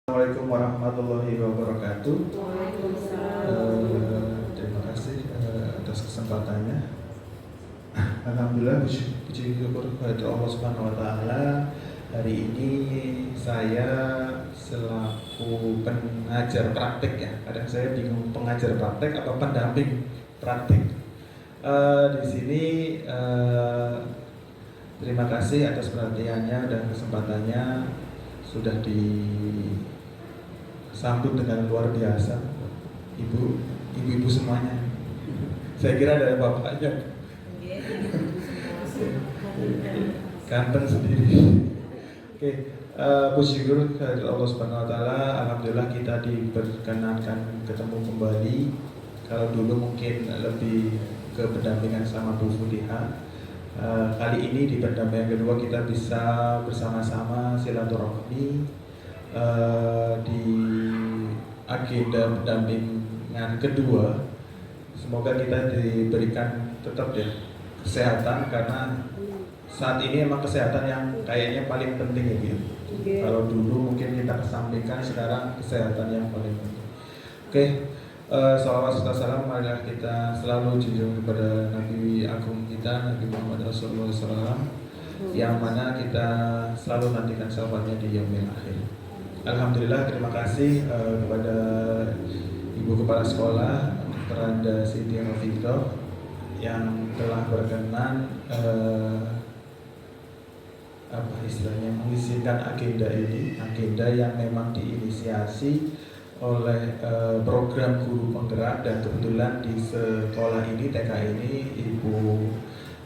Assalamualaikum warahmatullahi wabarakatuh. Terima kasih atas kesempatannya. Alhamdulillah, puji syukur kepada Allah Subhanahu Wa Taala. Hari ini saya selaku pengajar praktek ya. Kadang saya bingung pengajar praktek apa pendamping praktek. Di sini terima kasih atas perhatiannya dan kesempatannya, sudah disambut dengan luar biasa ibu-ibu semuanya. Saya kira ada bapaknya ganteng sendiri. Oke, puji syukur kepada Allah Subhanahu Wa Taala. Alhamdulillah kita diperkenankan ketemu kembali. Kalau dulu mungkin lebih ke pendampingan sama Bu Fudiha, kali ini di pendampingan kedua kita bisa bersama-sama silaturahmi di agenda pendampingan kedua. Semoga kita diberikan tetap ya kesehatan, karena saat ini emang kesehatan yang kayaknya paling penting ya gitu. Kalau dulu mungkin kita kesampingkan, sekarang kesehatan yang paling penting. Oke. Salawat serta salam marilah kita selalu junjung kepada Nabi Agung kita, Nabi Muhammad Rasulullah SAW, yang mana kita selalu nantikan sahabatnya di yaumil akhir. Alhamdulillah, terima kasih kepada Ibu Kepala Sekolah Dr. Anda Siti Novito yang telah berkenan mengizinkan agenda ini, agenda yang memang diinisiasi oleh program guru penggerak, dan kebetulan di sekolah ini, TK ini, Ibu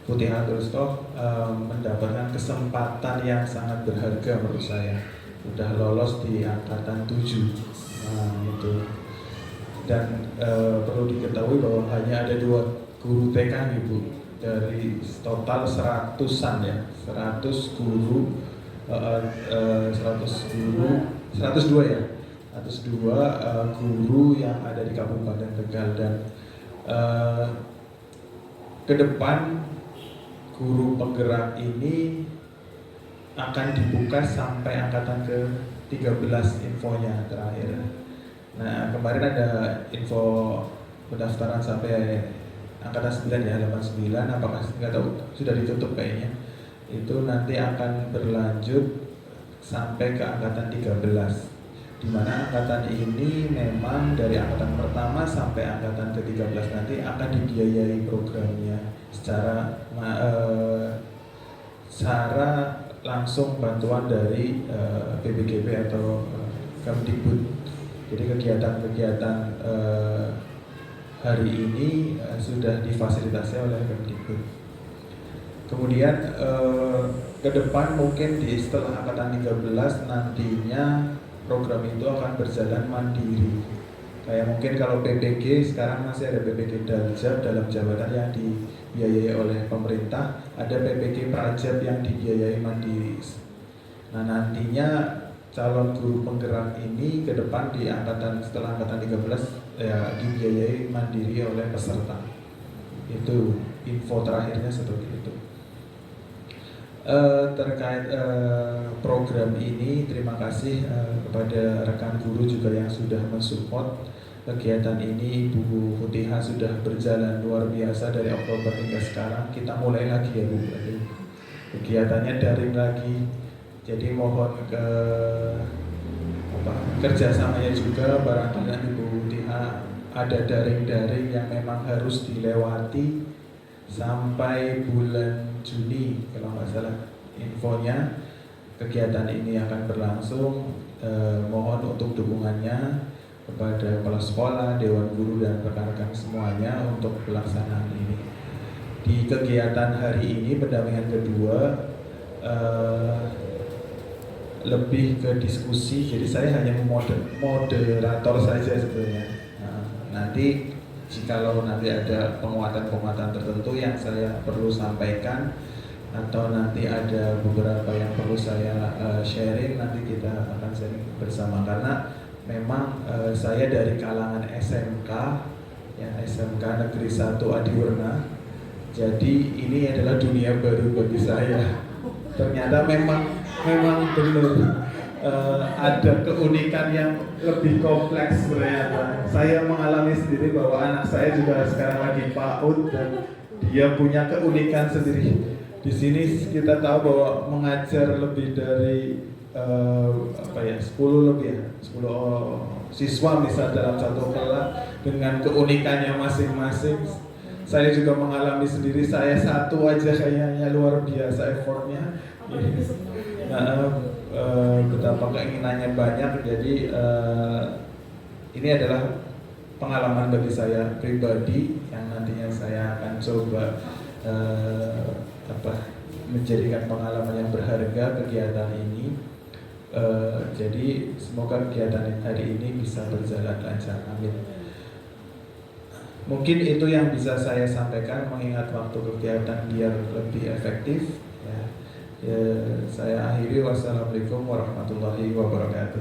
Fudiha Turstoh mendapatkan kesempatan yang sangat berharga menurut saya. Udah lolos di angkatan 7. Itu. Dan perlu diketahui bahwa hanya ada 2 guru TK Ibu dari total 100-an ya, 100 guru 102 ya. 102 guru yang ada di Kabupaten Tegal, dan ke depan guru penggerak ini akan dibuka sampai angkatan ke-13 infonya terakhir. Nah, kemarin ada info pendaftaran sampai angkatan 9 ya, 89, apakah nggak tahu sudah ditutup kayaknya. Itu nanti akan berlanjut sampai ke angkatan 13. Di mana angkatan ini memang dari angkatan pertama sampai angkatan ke-13 nanti akan dibiayai programnya secara langsung bantuan dari PBGP atau Kemdikbud. Jadi kegiatan-kegiatan hari ini sudah difasilitasi oleh Kemdikbud. Kemudian ke depan mungkin setelah angkatan 13 nantinya program itu akan berjalan mandiri. Kayak mungkin kalau PPG sekarang masih ada PPG Daljab dalam jabatan yang dibiayai oleh pemerintah, ada PPG Prajab yang dibiayai mandiri. Nah, nantinya calon guru penggerak ini ke depan di setelah angkatan 13 ya dibiayai mandiri oleh peserta. Itu info terakhirnya seperti itu. Terkait program ini, terima kasih kepada rekan guru juga yang sudah mensupport kegiatan ini. Ibu Fudiha sudah berjalan luar biasa dari Oktober hingga sekarang. Kita mulai lagi ya Bu, kegiatannya daring lagi. Jadi mohon kerjasamanya juga, barangkali Ibu Fudiha ada daring-daring yang memang harus dilewati sampai bulan Juni kalau nggak salah infonya. Kegiatan ini akan berlangsung. Mohon untuk dukungannya kepada kepala sekolah, dewan guru, dan rekan-rekan semuanya untuk pelaksanaan ini. Di kegiatan hari ini pendampingan kedua lebih ke diskusi, jadi saya hanya moderator saja sebenarnya. Nanti jikalau nanti ada penguatan-penguatan tertentu yang saya perlu sampaikan, atau nanti ada beberapa yang perlu saya sharing, nanti kita akan sharing bersama. Karena memang saya dari kalangan SMK ya, SMK Negeri 1 Adiwarna, jadi ini adalah dunia baru bagi saya. Ternyata memang benar ada keunikan yang lebih kompleks sebenarnya. Saya mengalami sendiri bahwa anak saya juga sekarang lagi PAUD dan dia punya keunikan sendiri. Di sini kita tahu bahwa mengajar lebih dari 10 lebih ya, 10 siswa misal dalam satu kelas dengan keunikannya masing-masing. Saya juga mengalami sendiri, saya satu aja kayaknya luar biasa effortnya. Betapa keinginannya banyak. Jadi ini adalah pengalaman bagi saya pribadi yang nantinya saya akan coba menjadikan pengalaman yang berharga kegiatan ini. Jadi semoga kegiatan hari ini bisa berjalan lancar, amin. Mungkin itu yang bisa saya sampaikan mengingat waktu kegiatan biar lebih efektif. Saya akhiri, wassalamualaikum warahmatullahi wabarakatuh.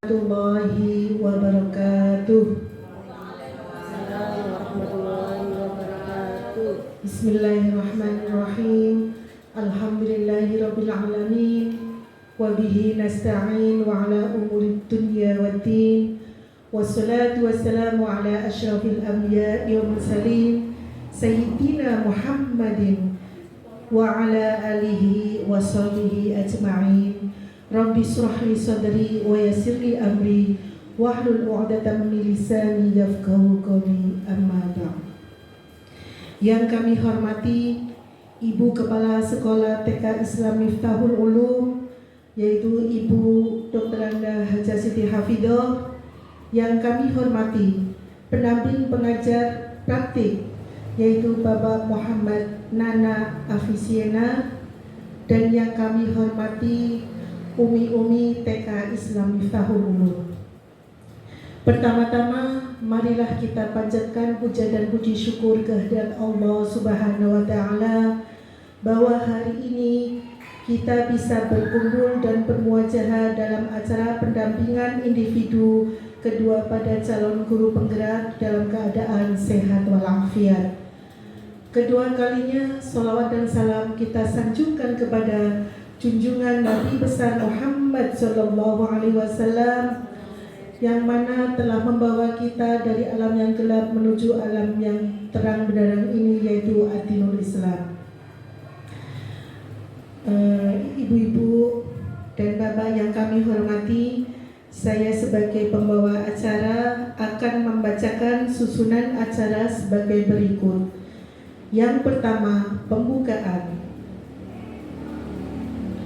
Warahmatullahi wabarakatuh. Bismillahirrahmanirrahim. Alhamdulillahirabbil alamin. Wa bihi nasta'in wa ala umuri dunya waddin. Wassalatu wassalamu ala asyrafil anbiya'i wal mursalin Sayyidina Muhammadin wa ala alihi wa sahbihi ajma'in. Rabbi shrah li sadri wa yassir li amri wahlul 'uqdatam min lisani yafqahu qawli, amma ba'd. Yang kami hormati Ibu Kepala Sekolah TK Islam Miftahul Ulum, yaitu Ibu Dr. Anda Hajah Siti Hafidah. Yang kami hormati pendamping pengajar praktik, yaitu Bapak Muhammad Nana Afisiena. Dan yang kami hormati Umi-umi TK Islam Miftahul Ulum. Pertama-tama, marilah kita panjatkan puja dan puji syukur kehadirat Allah Subhanahu wa Ta'ala bahwa hari ini kita bisa berkumpul dan bermuajahah dalam acara pendampingan individu kedua pada calon guru penggerak dalam keadaan sehat walafiat. Kedua kalinya salawat dan salam kita sanjungkan kepada junjungan Nabi besar Muhammad Sallallahu Alaihi Wasallam yang mana telah membawa kita dari alam yang gelap menuju alam yang terang benderang ini, yaitu Adinul Islam. Ibu-ibu dan bapak yang kami hormati, saya sebagai pembawa acara akan membacakan susunan acara sebagai berikut. Yang pertama, pembukaan.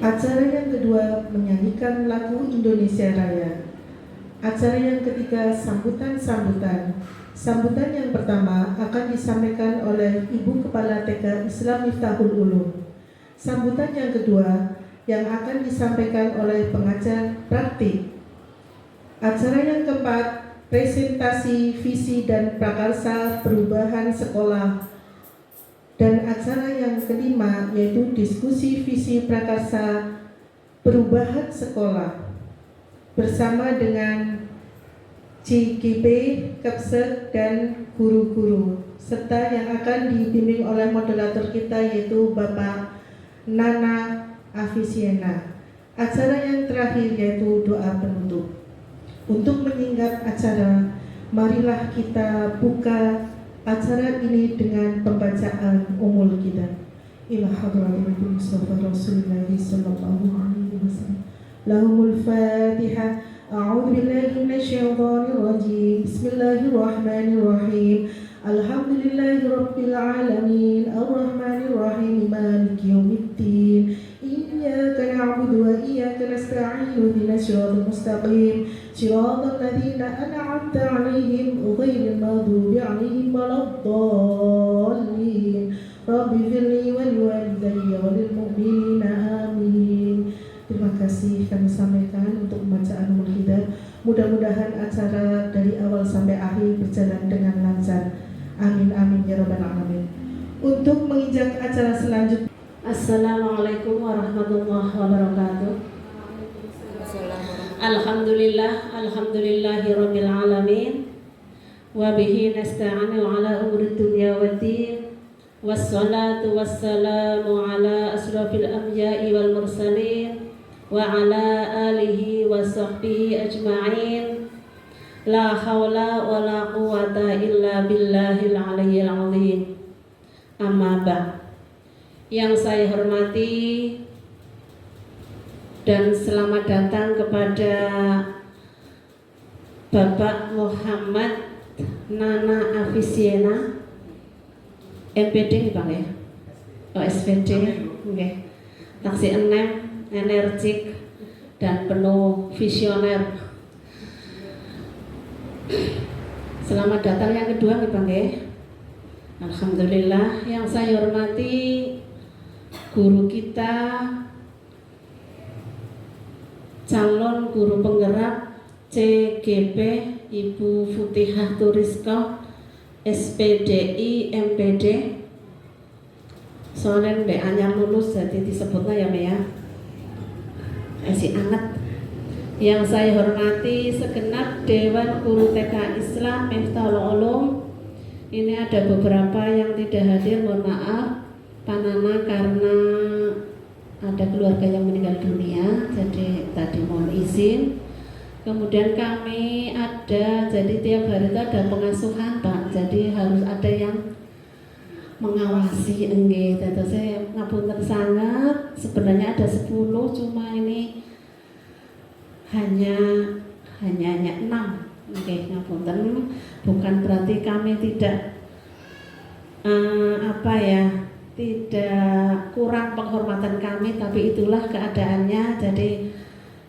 Acara yang kedua, menyanyikan lagu Indonesia Raya. Acara yang ketiga, sambutan-sambutan. Sambutan yang pertama akan disampaikan oleh Ibu Kepala TK Islam Miftahul Ulum. Sambutan yang kedua yang akan disampaikan oleh pengajar praktik. Acara yang keempat, presentasi visi dan prakarsa perubahan sekolah. Dan acara yang kelima yaitu diskusi visi prakarsa perubahan sekolah bersama dengan CGP, Kepsek, dan guru-guru, serta yang akan dibimbing oleh moderator kita yaitu Bapak Nana Afisiena. Acara yang terakhir yaitu doa penutup. Untuk menyingkat acara, marilah kita buka acara ini dengan pembacaan umul kita. Ila hadratil Mustafa Rasulullah sallallahu alaihi wasallam. Lahumul Fatihah. A'udzu billahi minasyaitonir rajim. Bismillahirrahmanirrahim. Alhamdulillahirabbil alamin. Arrahmanir rahim. Maliki yaumiddin. Iyyaka na'budu wa iyyaka nasta'in. Ihdinas siratal mustaqim. Siratal ladzina an'amta 'alaihim ghairil maghdubi 'alaihim waladdallin. Rabbi firli wal walidayya walil mu'minina amin. Terima kasih kami sampaikan untuk pembacaan umul hidayah. Mudah-mudahan acara dari awal sampai akhir berjalan dengan lancar. Amin amin ya rabbal alamin. Untuk menginjak acara selanjutnya. Assalamualaikum warahmatullahi wabarakatuh. Alhamdulillahirabbil alamin. Wa bihi nasta'inu ala umuri dunya waddin. wassalatu wassalamu ala asrafil anbiya'i wal mursalin wa ala alihi wa sahbihi ajma'in. La hawla wa la quwwata illa billahil aliyyil azim. Amma ba'd. Yang saya hormati dan selamat datang kepada Bapak Muhammad Nana Afisiena, MPD Bang ya? Oh SPD, oke. Taksi 6, energik dan penuh visioner. Selamat datang yang kedua nih Bang ya. Alhamdulillah. Yang saya hormati guru kita, calon guru penggerak CGP Ibu Futihah Turisko SPDI MPD. Soalnya mbak anyar lulus jadi disebutnya ya mbak ya. Masih anget. Yang saya hormati segenap Dewan Guru TK Islam Miftahul Ulum. Ini ada beberapa yang tidak hadir, mohon maaf Panana karena ada keluarga yang meninggal dunia, jadi tadi mohon izin. Kemudian kami ada, jadi tiap hari itu ada pengasuhan Pak, jadi harus ada yang mengawasi enggak. Jadi saya ngapunten sangat, sebenarnya ada 10, cuma ini hanya 6. Oke, ngapunten. Bukan berarti kami tidak tidak kurang penghormatan kami, tapi itulah keadaannya. Jadi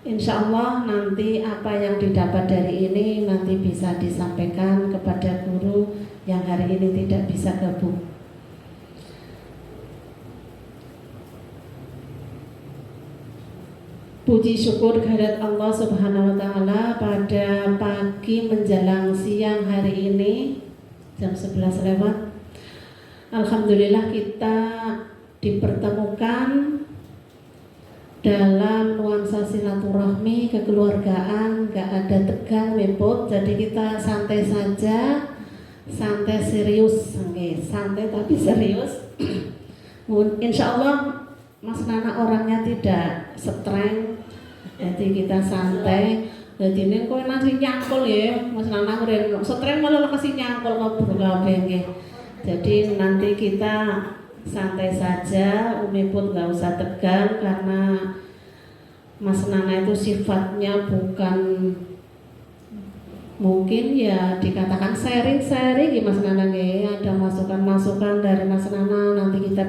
insya Allah nanti apa yang didapat dari ini nanti bisa disampaikan kepada guru yang hari ini tidak bisa gabung. Puji syukur kehadirat Allah Subhanahu wa Ta'ala pada pagi menjelang siang hari ini jam 11 lewat. Alhamdulillah kita dipertemukan dalam nuansa silaturahmi kekeluargaan, gak ada tegang mepot, jadi kita santai saja, santai serius, okay. Santai tapi serius. Insya Allah Mas Nana orangnya tidak streng, jadi kita santai. Jadi ini kau nasi nyangkul ya, Mas Nana keren, streng malah kasih nyangkul ngobrol kabeh. Jadi nanti kita santai saja, Umi pun nggak usah tegang karena Mas Nana itu sifatnya bukan, mungkin ya dikatakan sharing ya Mas Nana ya. Ada masukan dari Mas Nana, nanti kita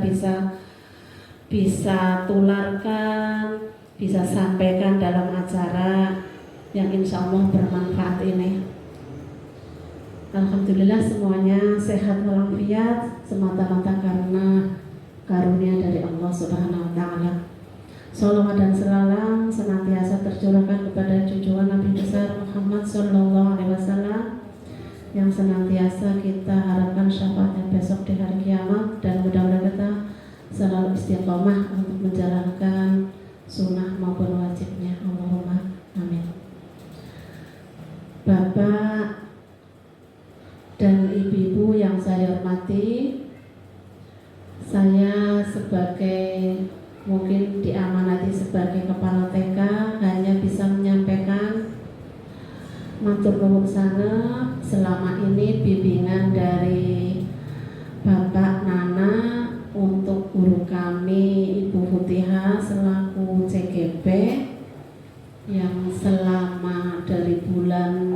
bisa tularkan, bisa sampaikan dalam acara yang insya Allah bermanfaat ini. Alhamdulillah semuanya sehat walafiat semata-mata karena karunia dari Allah Subhanahu wa Ta'ala. Shalawat dan selalam senantiasa tercurahkan kepada junjungan Nabi besar Muhammad Sallallahu Alaihi Wasallam yang senantiasa kita harapkan syafaatnya besok di hari kiamat, dan mudah-mudahan kita selalu istiqomah untuk menjalankan sunnah maupun wajibnya. Allahumma amin. Bapak dan ibu-ibu yang saya hormati, saya sebagai mungkin diamanati sebagai kepala TK hanya bisa menyampaikan matur nuwun sanget selama ini bimbingan dari Bapak Nana untuk guru kami Ibu Futihah selaku CGP yang selama dari bulan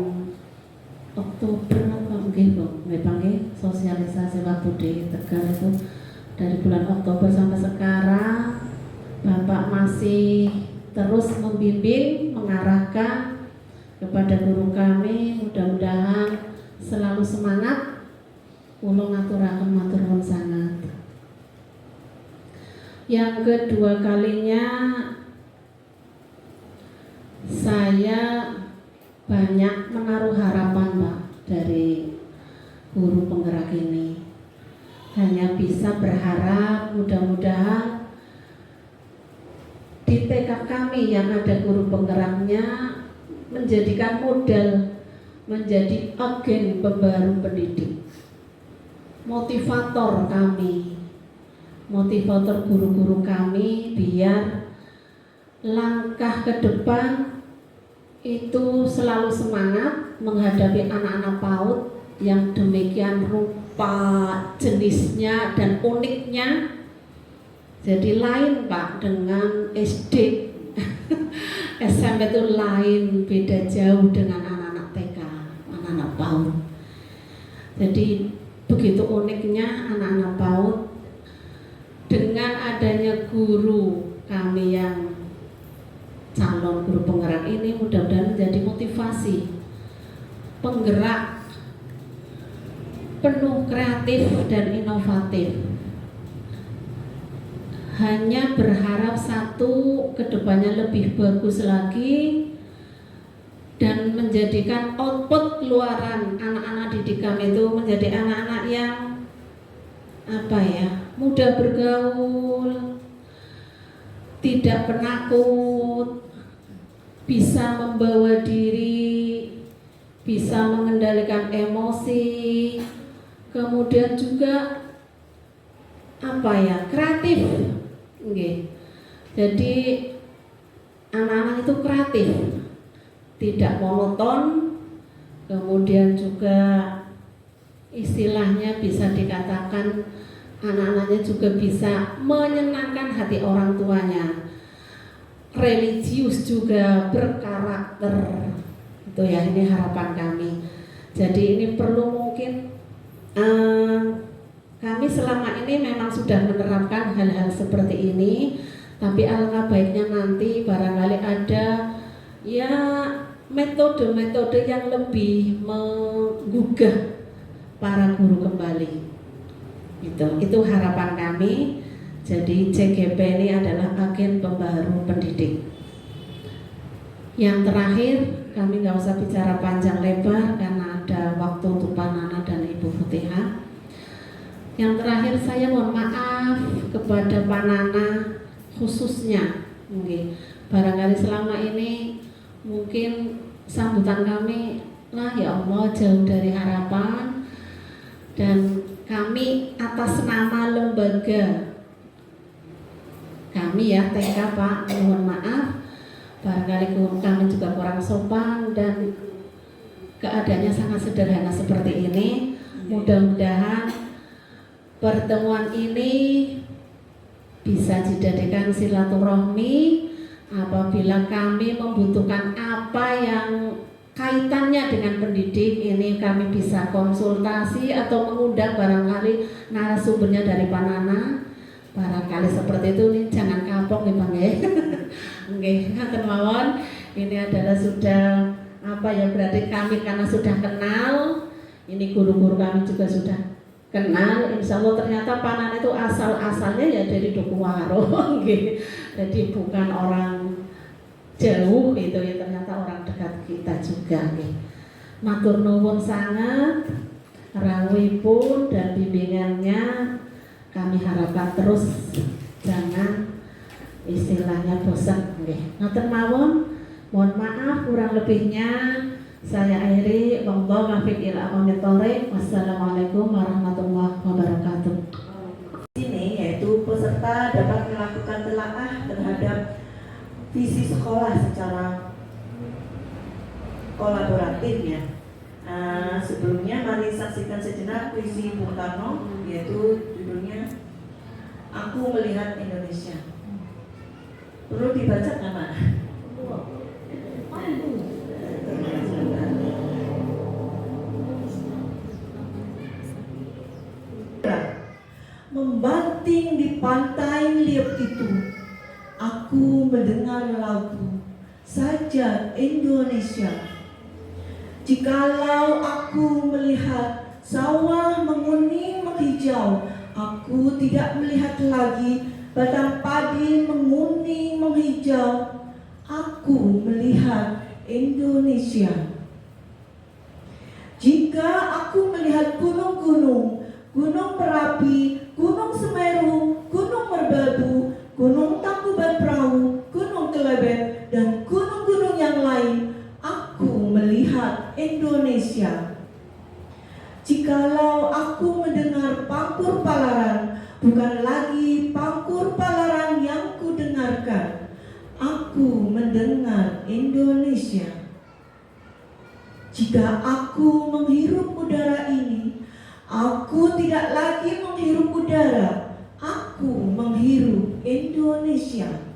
Oktober mungkin sosialisasi waktu di Tegal itu dari bulan Oktober sampai sekarang Bapak masih terus membimbing, mengarahkan kepada guru kami. Mudah-mudahan selalu semangat, kula ngaturaken matur nuwun sangat. Yang kedua kalinya saya banyak menaruh harapan Pak dari guru penggerak ini. Hanya bisa berharap mudah-mudahan di TK kami yang ada guru penggeraknya menjadikan modal, menjadi agen pembaru pendidik, motivator kami motivator guru-guru kami biar langkah ke depan itu selalu semangat menghadapi anak-anak PAUD yang demikian rupa, jenisnya dan uniknya. Jadi lain Pak dengan SD. SMP itu lain, beda jauh dengan anak-anak TK, anak-anak PAUD. Jadi begitu uniknya anak-anak PAUD. Dengan adanya guru kami yang calon guru penggerak ini mudah-mudahan menjadi motivasi, penggerak penuh kreatif dan inovatif. Hanya berharap satu, kedepannya lebih bagus lagi dan menjadikan output keluaran anak-anak didik kami itu menjadi anak-anak yang mudah bergaul, tidak penakut, bisa membawa diri, bisa mengendalikan emosi, kemudian juga kreatif. Jadi anak-anak itu kreatif, tidak monoton, kemudian juga istilahnya bisa dikatakan anak-anaknya juga bisa menyenangkan hati orang tuanya, religius juga, berkarakter. Itu ya, ini harapan kami. Jadi ini perlu mungkin kami selama ini memang sudah menerapkan hal-hal seperti ini, tapi alangkah baiknya nanti barangkali ada ya metode-metode yang lebih menggugah para guru kembali. Itu harapan kami. Jadi CGP ini adalah agen pembaharu pendidik. Yang terakhir, kami nggak usah bicara panjang lebar karena ada waktu untuk Pak Nana dan Ibu Futihah. Yang terakhir saya mohon maaf kepada Pak Nana khususnya. Barangkali selama ini mungkin sambutan kami ya Allah jauh dari harapan, dan kami atas nama lembaga kami ya TK Pak, mohon maaf barangkali kami juga kurang sopan dan keadaannya sangat sederhana seperti ini. Mudah-mudahan pertemuan ini bisa dijadikan silaturahmi apabila kami membutuhkan apa yang kaitannya dengan pendidik, ini kami bisa konsultasi atau mengundang barangkali narasumbernya dari Pak Nana. Barangkali seperti itu, nih jangan kapok nih Bang ya. Oke, ngaten mawon. Ini adalah sudah berarti kami karena sudah kenal, ini guru-guru kami juga sudah kenal. Insya Allah ternyata Pak Nana itu asal-asalnya ya dari Dukuwaro. Jadi bukan orang jauh itu ya, ternyata orang dekat kita juga. Matur nuwun sangat, rawuhipun dan bimbingannya kami harapkan terus, jangan istilahnya bosan. Ngoten mawon, mohon maaf kurang lebihnya saya akhiri. Wallahu muwaffiq ila aqwamit thoriq. Wassalamualaikum warahmatullahi wabarakatuh. Ini yaitu peserta dapat melakukan telaah terhadap visi sekolah secara kolaboratif ya. Sebelumnya mari saksikan sejenak puisi Bung Karno, yaitu judulnya Aku Melihat Indonesia. Perlu dibaca nggak Pak? Membanting di pantai liuk itu, aku mendengar lagu Saja Indonesia. Jikalau aku melihat sawah menguning menghijau, aku tidak melihat lagi batang padi menguning menghijau. Aku melihat Indonesia. Jika aku melihat gunung-gunung, Gunung Merapi, Gunung Semeru, Gunung Merbabu, Gunung Tangkuban Perahu, Gunung Kelebet, dan gunung-gunung yang lain, aku melihat Indonesia. Jikalau aku mendengar Pangkur Palaran, bukan lagi mendengarkan, aku mendengar Indonesia. Jika aku menghirup udara ini, aku tidak lagi menghirup udara, aku menghirup Indonesia.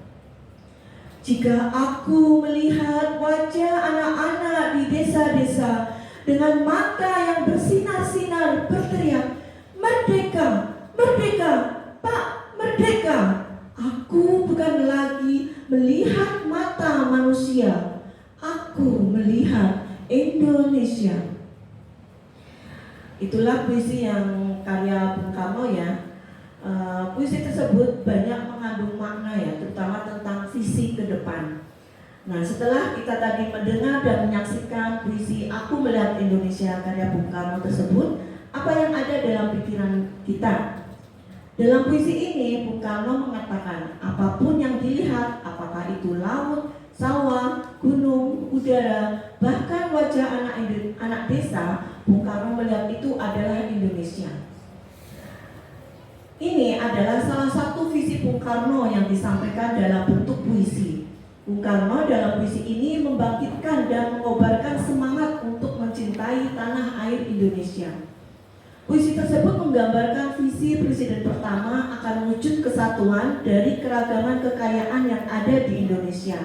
Jika aku melihat wajah anak-anak di desa-desa dengan mata yang bersinar-sinar berteriak, "Merdeka, merdeka, Pak, merdeka!" Aku bukan lagi melihat mata manusia, aku melihat Indonesia. Itulah puisi yang karya Bung Karno ya. Puisi tersebut banyak mengandung makna ya, terutama tentang visi ke depan. Nah, setelah kita tadi mendengar dan menyaksikan puisi Aku Melihat Indonesia karya Bung Karno tersebut, apa yang ada dalam pikiran kita? Dalam puisi ini, Bung Karno mengatakan, apapun yang dilihat, apakah itu laut, sawah, gunung, udara, bahkan wajah anak desa, Bung Karno melihat itu adalah Indonesia. Ini adalah salah satu visi Bung Karno yang disampaikan dalam bentuk puisi. Bung Karno dalam puisi ini membangkitkan dan mengobarkan semangat untuk mencintai tanah air Indonesia. Puisi tersebut menggambarkan visi presiden pertama akan wujud kesatuan dari keragaman kekayaan yang ada di Indonesia.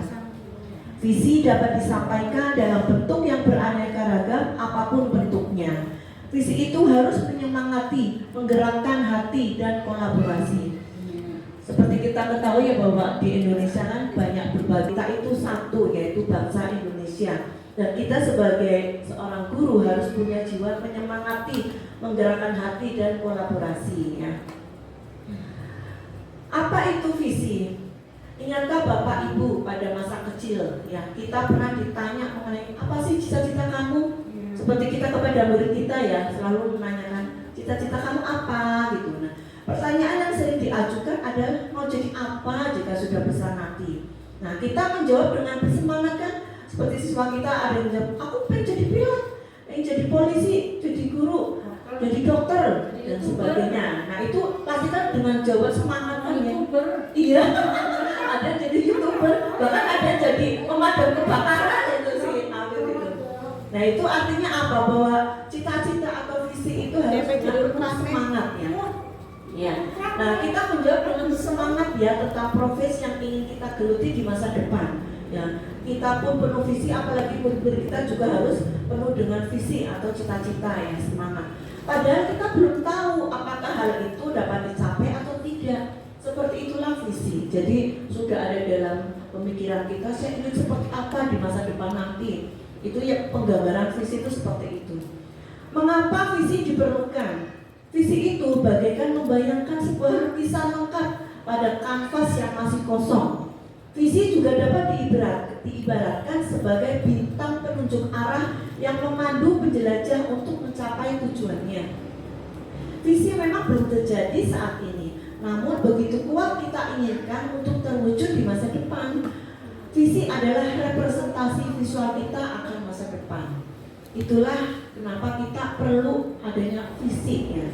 Visi dapat disampaikan dalam bentuk yang beraneka ragam apapun bentuknya. Visi itu harus menyemangati, menggerakkan hati dan kolaborasi. Seperti kita ketahui ya bahwa di Indonesia kan banyak berbagai, kita itu satu yaitu bangsa Indonesia. Dan kita sebagai seorang guru harus punya jiwa menyemangati, menggerakkan hati dan kolaborasi ya. Apa itu visi? Ingatkah Bapak Ibu pada masa kecil ya, kita pernah ditanya mengenai apa sih cita-cita kamu? Seperti kita kepada murid kita ya, selalu menanyakan cita-cita kamu apa gitu. Nah, pertanyaan yang sering diajukan adalah mau jadi apa jika sudah besar nanti. Nah, kita menjawab dengan bersemangat kan, seperti siswa kita ada yang menjawab, aku pengen jadi pilot, pengen jadi polisi, jadi guru, jadi dokter dan sebagainya. Nah, itu pasti kan dengan jawaban semangat kan ya. Iya, ada jadi YouTuber, bahkan ada jadi pemadam kebakaran itu sih. Nah, itu artinya apa? Bahwa cita-cita atau visi itu harus penuh semangat ya. Ya. Nah, kita menjawab dengan semangat ya tentang profesi yang ingin kita geluti di masa depan. Ya, kita pun penuh visi, apalagi murid-murid kita juga harus penuh dengan visi atau cita-cita ya, semangat. Padahal kita belum tahu apakah hal itu dapat dicapai atau tidak. Seperti itulah visi. Jadi sudah ada dalam pemikiran kita, saya ingin seperti apa di masa depan nanti. Itu ya, penggambaran visi itu seperti itu. Mengapa visi diperlukan? Visi itu bagaikan membayangkan sebuah lukisan lengkap pada kanvas yang masih kosong. Visi juga dapat diibaratkan sebagai bintang penunjuk arah yang memandu penjelajah untuk mencapai tujuannya. Visi memang belum terjadi saat ini, namun begitu kuat kita inginkan untuk terwujud di masa depan. Visi adalah representasi visual kita akan masa depan. Itulah kenapa kita perlu adanya visi ya.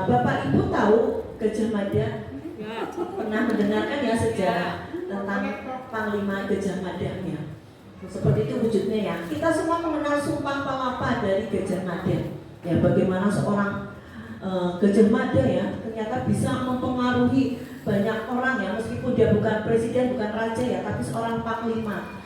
Bapak Ibu tahu Gajah Mada? Pernah mendengarkan ya sejarah tentang Panglima Gajah Madanya. Seperti itu wujudnya ya. Kita semua mengenal Sumpah Palapa dari Gajah Mada. Ya, bagaimana seorang Gajah Mada ya ternyata bisa mempengaruhi banyak orang ya, meskipun dia bukan presiden, bukan raja ya, tapi seorang panglima.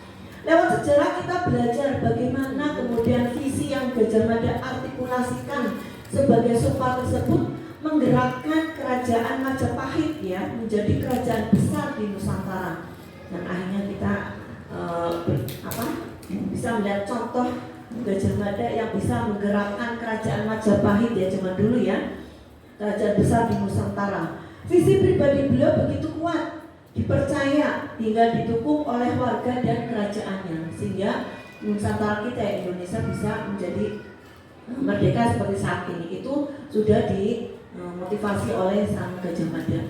Lewat sejarah kita belajar bagaimana kemudian visi yang Gajah Mada artikulasikan sebagai sumpah tersebut menggerakkan kerajaan Majapahit ya menjadi kerajaan besar di Nusantara. Dan akhirnya kita bisa melihat contoh Gajah Mada yang bisa menggerakkan kerajaan Majapahit ya zaman dulu ya, kerajaan besar di Nusantara. Visi pribadi beliau begitu kuat, dipercaya hingga didukung oleh warga dan kerajaannya, sehingga Nusantara kita Indonesia bisa menjadi merdeka seperti saat ini. Itu sudah dimotivasi oleh sang Gajah Mada.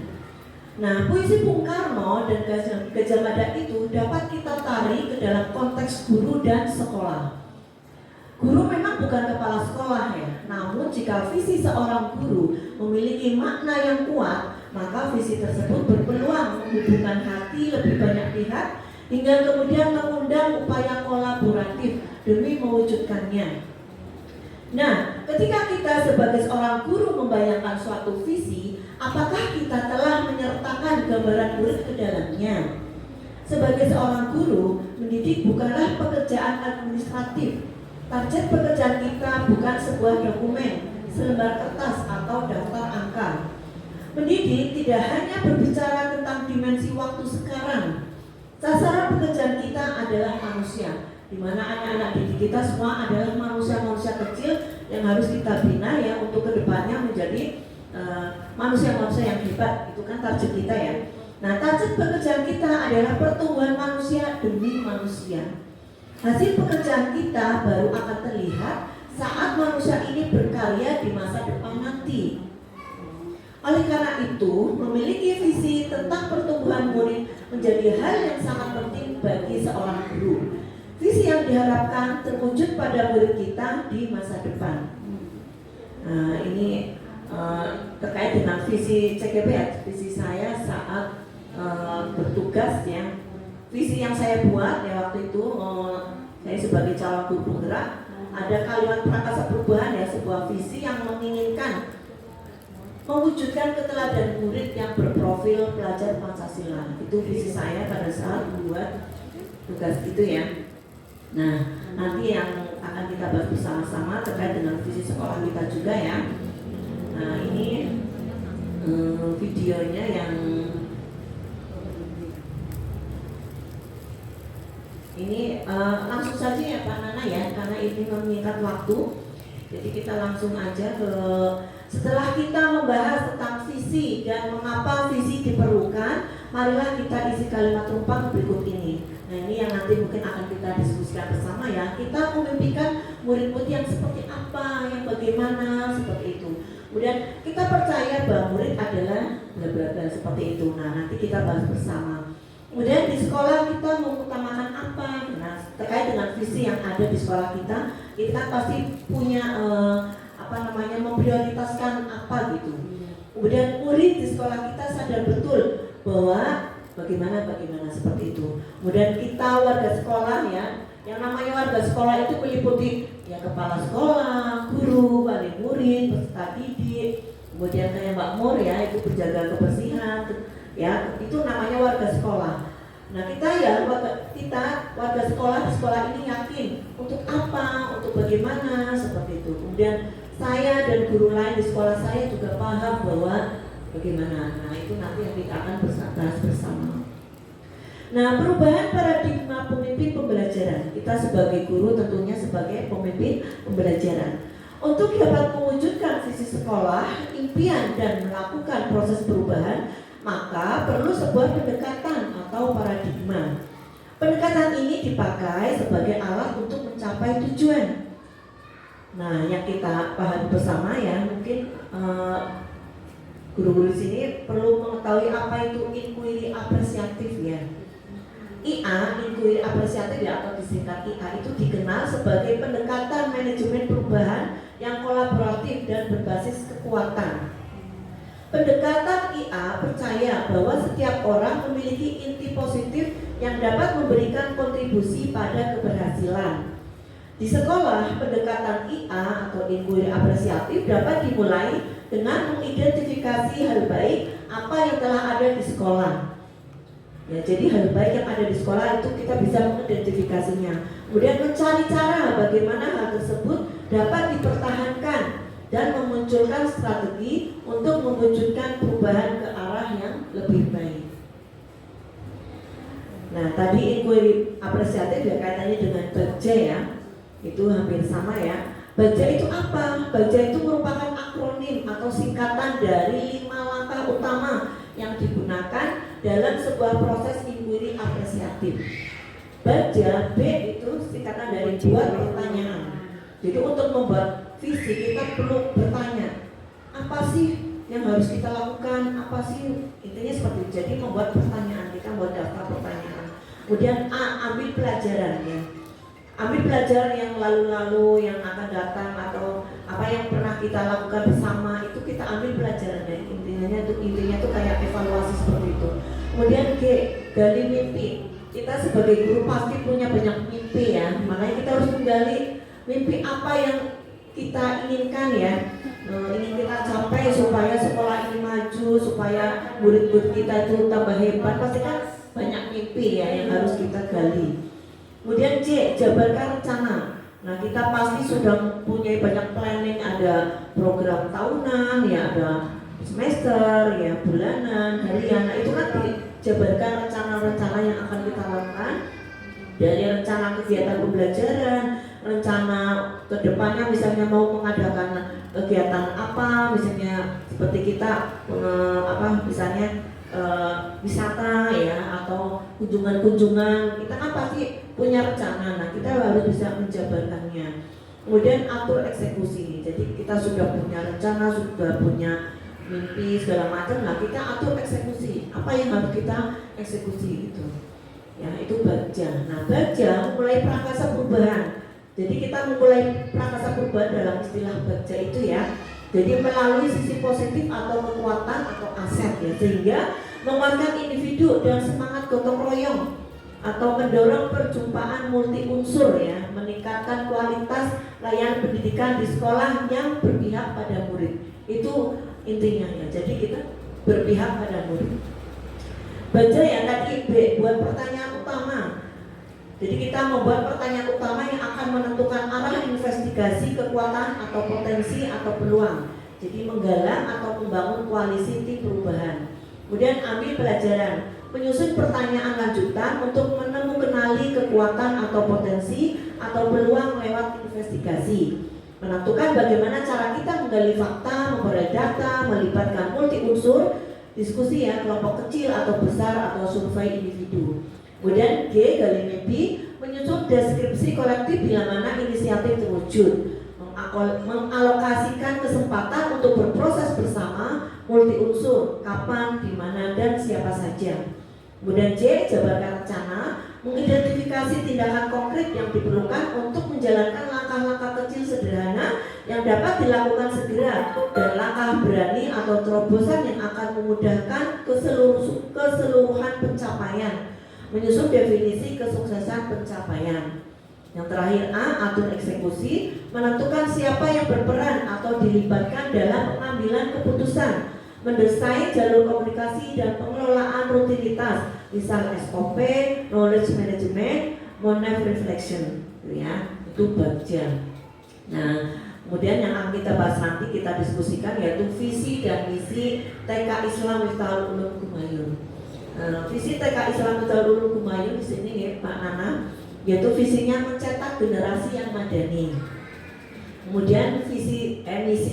Nah, puisi Bung Karno dan Gajah Mada itu dapat kita tarik ke dalam konteks guru dan sekolah. Guru memang bukan kepala sekolah ya, namun jika visi seorang guru memiliki makna yang kuat, maka visi tersebut berpeluang menghubungkan hati lebih banyak pihak hingga kemudian mengundang upaya kolaboratif demi mewujudkannya. Nah, ketika kita sebagai seorang guru membayangkan suatu visi, apakah kita telah menyertakan gambaran murid ke dalamnya? Sebagai seorang guru, mendidik bukanlah pekerjaan administratif. Target pekerjaan kita bukan sebuah dokumen, selembar kertas atau daftar angka. Mendidik tidak hanya berbicara tentang dimensi waktu sekarang. Sasaran pekerjaan kita adalah manusia, di mana anak-anak didik kita semua adalah manusia-manusia kecil yang harus kita bina ya untuk kedepannya menjadi manusia-manusia yang hebat. Itu kan target kita ya. Nah, target pekerjaan kita adalah pertumbuhan manusia demi manusia. Hasil pekerjaan kita baru akan terlihat saat manusia ini berkarya di masa depan nanti. Oleh karena itu, memiliki visi tentang pertumbuhan murid menjadi hal yang sangat penting bagi seorang guru. Visi yang diharapkan terwujud pada murid kita di masa depan. Nah, ini terkait dengan visi CGP ya, visi saya saat bertugas ya. Visi yang saya buat ya waktu itu saya sebagai calon guru penggerak, ada kalimat prakasa perubahan ya, sebuah visi yang menginginkan mewujudkan keteladanan murid yang berprofil pelajar Pancasila. Itu visi saya pada saat membuat tugas itu ya. Nah, nanti yang akan kita bahas bersama-sama terkait dengan visi sekolah kita juga ya. Nah, ini videonya yang ini langsung saja ya Pak Nana ya, karena ini menyingkat waktu. Jadi kita langsung aja ke, setelah kita membahas tentang visi dan mengapa visi diperlukan, marilah kita isi kalimat rumpang berikut ini. Nah, ini yang nanti mungkin akan kita diskusikan bersama ya. Kita memimpikan murid-murid yang seperti apa, yang bagaimana, seperti itu. Kemudian kita percaya bahwa murid adalah bla bla bla seperti itu. Nah, nanti kita bahas bersama. Kemudian di sekolah kita mengutamakan apa? Nah, terkait dengan visi yang ada di sekolah kita pasti punya memprioritaskan apa gitu. Kemudian murid di sekolah kita sadar betul bahwa bagaimana seperti itu. Kemudian kita warga sekolah ya, yang namanya warga sekolah itu meliputi ya kepala sekolah, guru, wali murid, peserta didik, kemudian kayak Mbak Mur ya, itu penjaga kebersihan ya, itu namanya warga sekolah. Nah, kita warga sekolah di sekolah ini yakin untuk apa, untuk bagaimana seperti itu. Kemudian saya dan guru lain di sekolah saya juga paham bahwa bagaimana. Nah, itu nanti yang kita akan bahas bersama. Nah, perubahan paradigma pemimpin pembelajaran. Kita sebagai guru tentunya sebagai pemimpin pembelajaran. Untuk dapat mewujudkan visi sekolah, impian dan melakukan proses perubahan, maka perlu sebuah pendekatan atau paradigma. Pendekatan ini dipakai sebagai alat untuk mencapai tujuan. Nah, yang kita pahami bersama ya, mungkin guru-guru sini perlu mengetahui apa itu inquiry apresiatif ya. IA, inquiry apresiatif ya, atau disingkat IA, itu dikenal sebagai pendekatan manajemen perubahan yang kolaboratif dan berbasis kekuatan. Pendekatan IA percaya bahwa setiap orang memiliki inti positif yang dapat memberikan kontribusi pada keberhasilan. Di sekolah, pendekatan IA atau inquiry apresiatif dapat dimulai dengan mengidentifikasi hal baik apa yang telah ada di sekolah. Ya, jadi hal baik yang ada di sekolah itu kita bisa mengidentifikasinya. Kemudian mencari cara bagaimana hal tersebut dapat dipertahankan dan memunculkan strategi untuk mewujudkan perubahan ke arah yang lebih baik. Nah, tadi inquiry apresiatif ya kaitannya dengan BAGJA ya. Itu hampir sama ya. BAGJA itu apa? BAGJA itu merupakan akronim atau singkatan dari 5 langkah utama yang digunakan dalam sebuah proses inquiry apresiatif. BAGJA, B itu singkatan dari buat pertanyaan. Jadi untuk membuat visi kita perlu bertanya, apa sih yang harus kita lakukan, apa sih, intinya seperti itu. Jadi membuat pertanyaan, kita membuat daftar pertanyaan. Kemudian A, ambil pelajaran ya. Ambil pelajaran yang lalu-lalu, yang akan datang, atau apa yang pernah kita lakukan bersama itu kita ambil pelajarannya. Intinya tuh kayak evaluasi seperti itu. Kemudian G, gali mimpi. Kita sebagai guru pasti punya banyak mimpi ya, makanya kita harus menggali mimpi apa yang kita inginkan ya, ingin kita capai supaya sekolah ini maju, supaya murid-murid kita itu tambah hebat. Pasti kan banyak mimpi ya yang harus kita gali. Kemudian C, jabarkan rencana. Nah, kita pasti sudah punya banyak planning, ada program tahunan, ya ada semester, ya bulanan, harian. Nah, itu kan dijabarkan rencana-rencana yang akan kita lakukan, dari rencana kegiatan pembelajaran, rencana kedepannya misalnya mau mengadakan kegiatan apa, misalnya seperti kita misalnya wisata ya atau kunjungan-kunjungan, kita kan pasti punya rencana. Nah, kita harus bisa menjabarkannya. Kemudian atur eksekusi. Jadi kita sudah punya rencana, sudah punya mimpi segala macam. Nah, kita atur eksekusi. Apa yang harus kita eksekusi itu? Ya, itu baja. Nah, baja mulai prakasa perubahan. Jadi kita memulai prakasa perubahan dalam istilah baja itu ya. Jadi melalui sisi positif atau kekuatan atau aset ya, sehingga menguatkan individu dan semangat gotong royong atau mendorong perjumpaan multi unsur ya, meningkatkan kualitas layanan pendidikan di sekolah yang berpihak pada murid. Itu intinya ya. Jadi kita berpihak pada murid. Baca ya tadi B, buat pertanyaan utama. Jadi kita membuat pertanyaan utama yang akan menentukan arah investigasi, kekuatan atau potensi atau peluang. Jadi menggalang atau membangun koalisi tim perubahan. Kemudian ambil pelajaran, menyusun pertanyaan lanjutan untuk mengenali kekuatan atau potensi atau peluang lewat investigasi. Menentukan bagaimana cara kita menggali fakta, memperoleh data, melibatkan multi unsur, diskusi ya, kelompok kecil atau besar atau survei individu. Kemudian G, gali mimpi, menyusun deskripsi kolektif bila mana inisiatif terwujud, mengalokasikan kesempatan untuk berproses bersama multi unsur, kapan, di mana, dan siapa saja. Kemudian J, jabarkan rencana, mengidentifikasi tindakan konkret yang diperlukan untuk menjalankan langkah-langkah kecil sederhana yang dapat dilakukan segera dan langkah berani atau terobosan yang akan memudahkan keseluruhan pencapaian. Menyusun definisi kesuksesan pencapaian. Yang terakhir A, atur eksekusi, menentukan siapa yang berperan atau dilibatkan dalam pengambilan keputusan, mendesain jalur komunikasi dan pengelolaan rutinitas, misal SOP, knowledge management, monef reflection, ya, itu bagian. Nah, kemudian yang akan kita bahas nanti, kita diskusikan yaitu visi dan misi TK Islam Miftahul Ulum Humayun. Visi TK Islam Miftahul Ulum Humayun di sini ya, Pak Nana, yaitu visinya mencetak generasi yang madani. Kemudian misi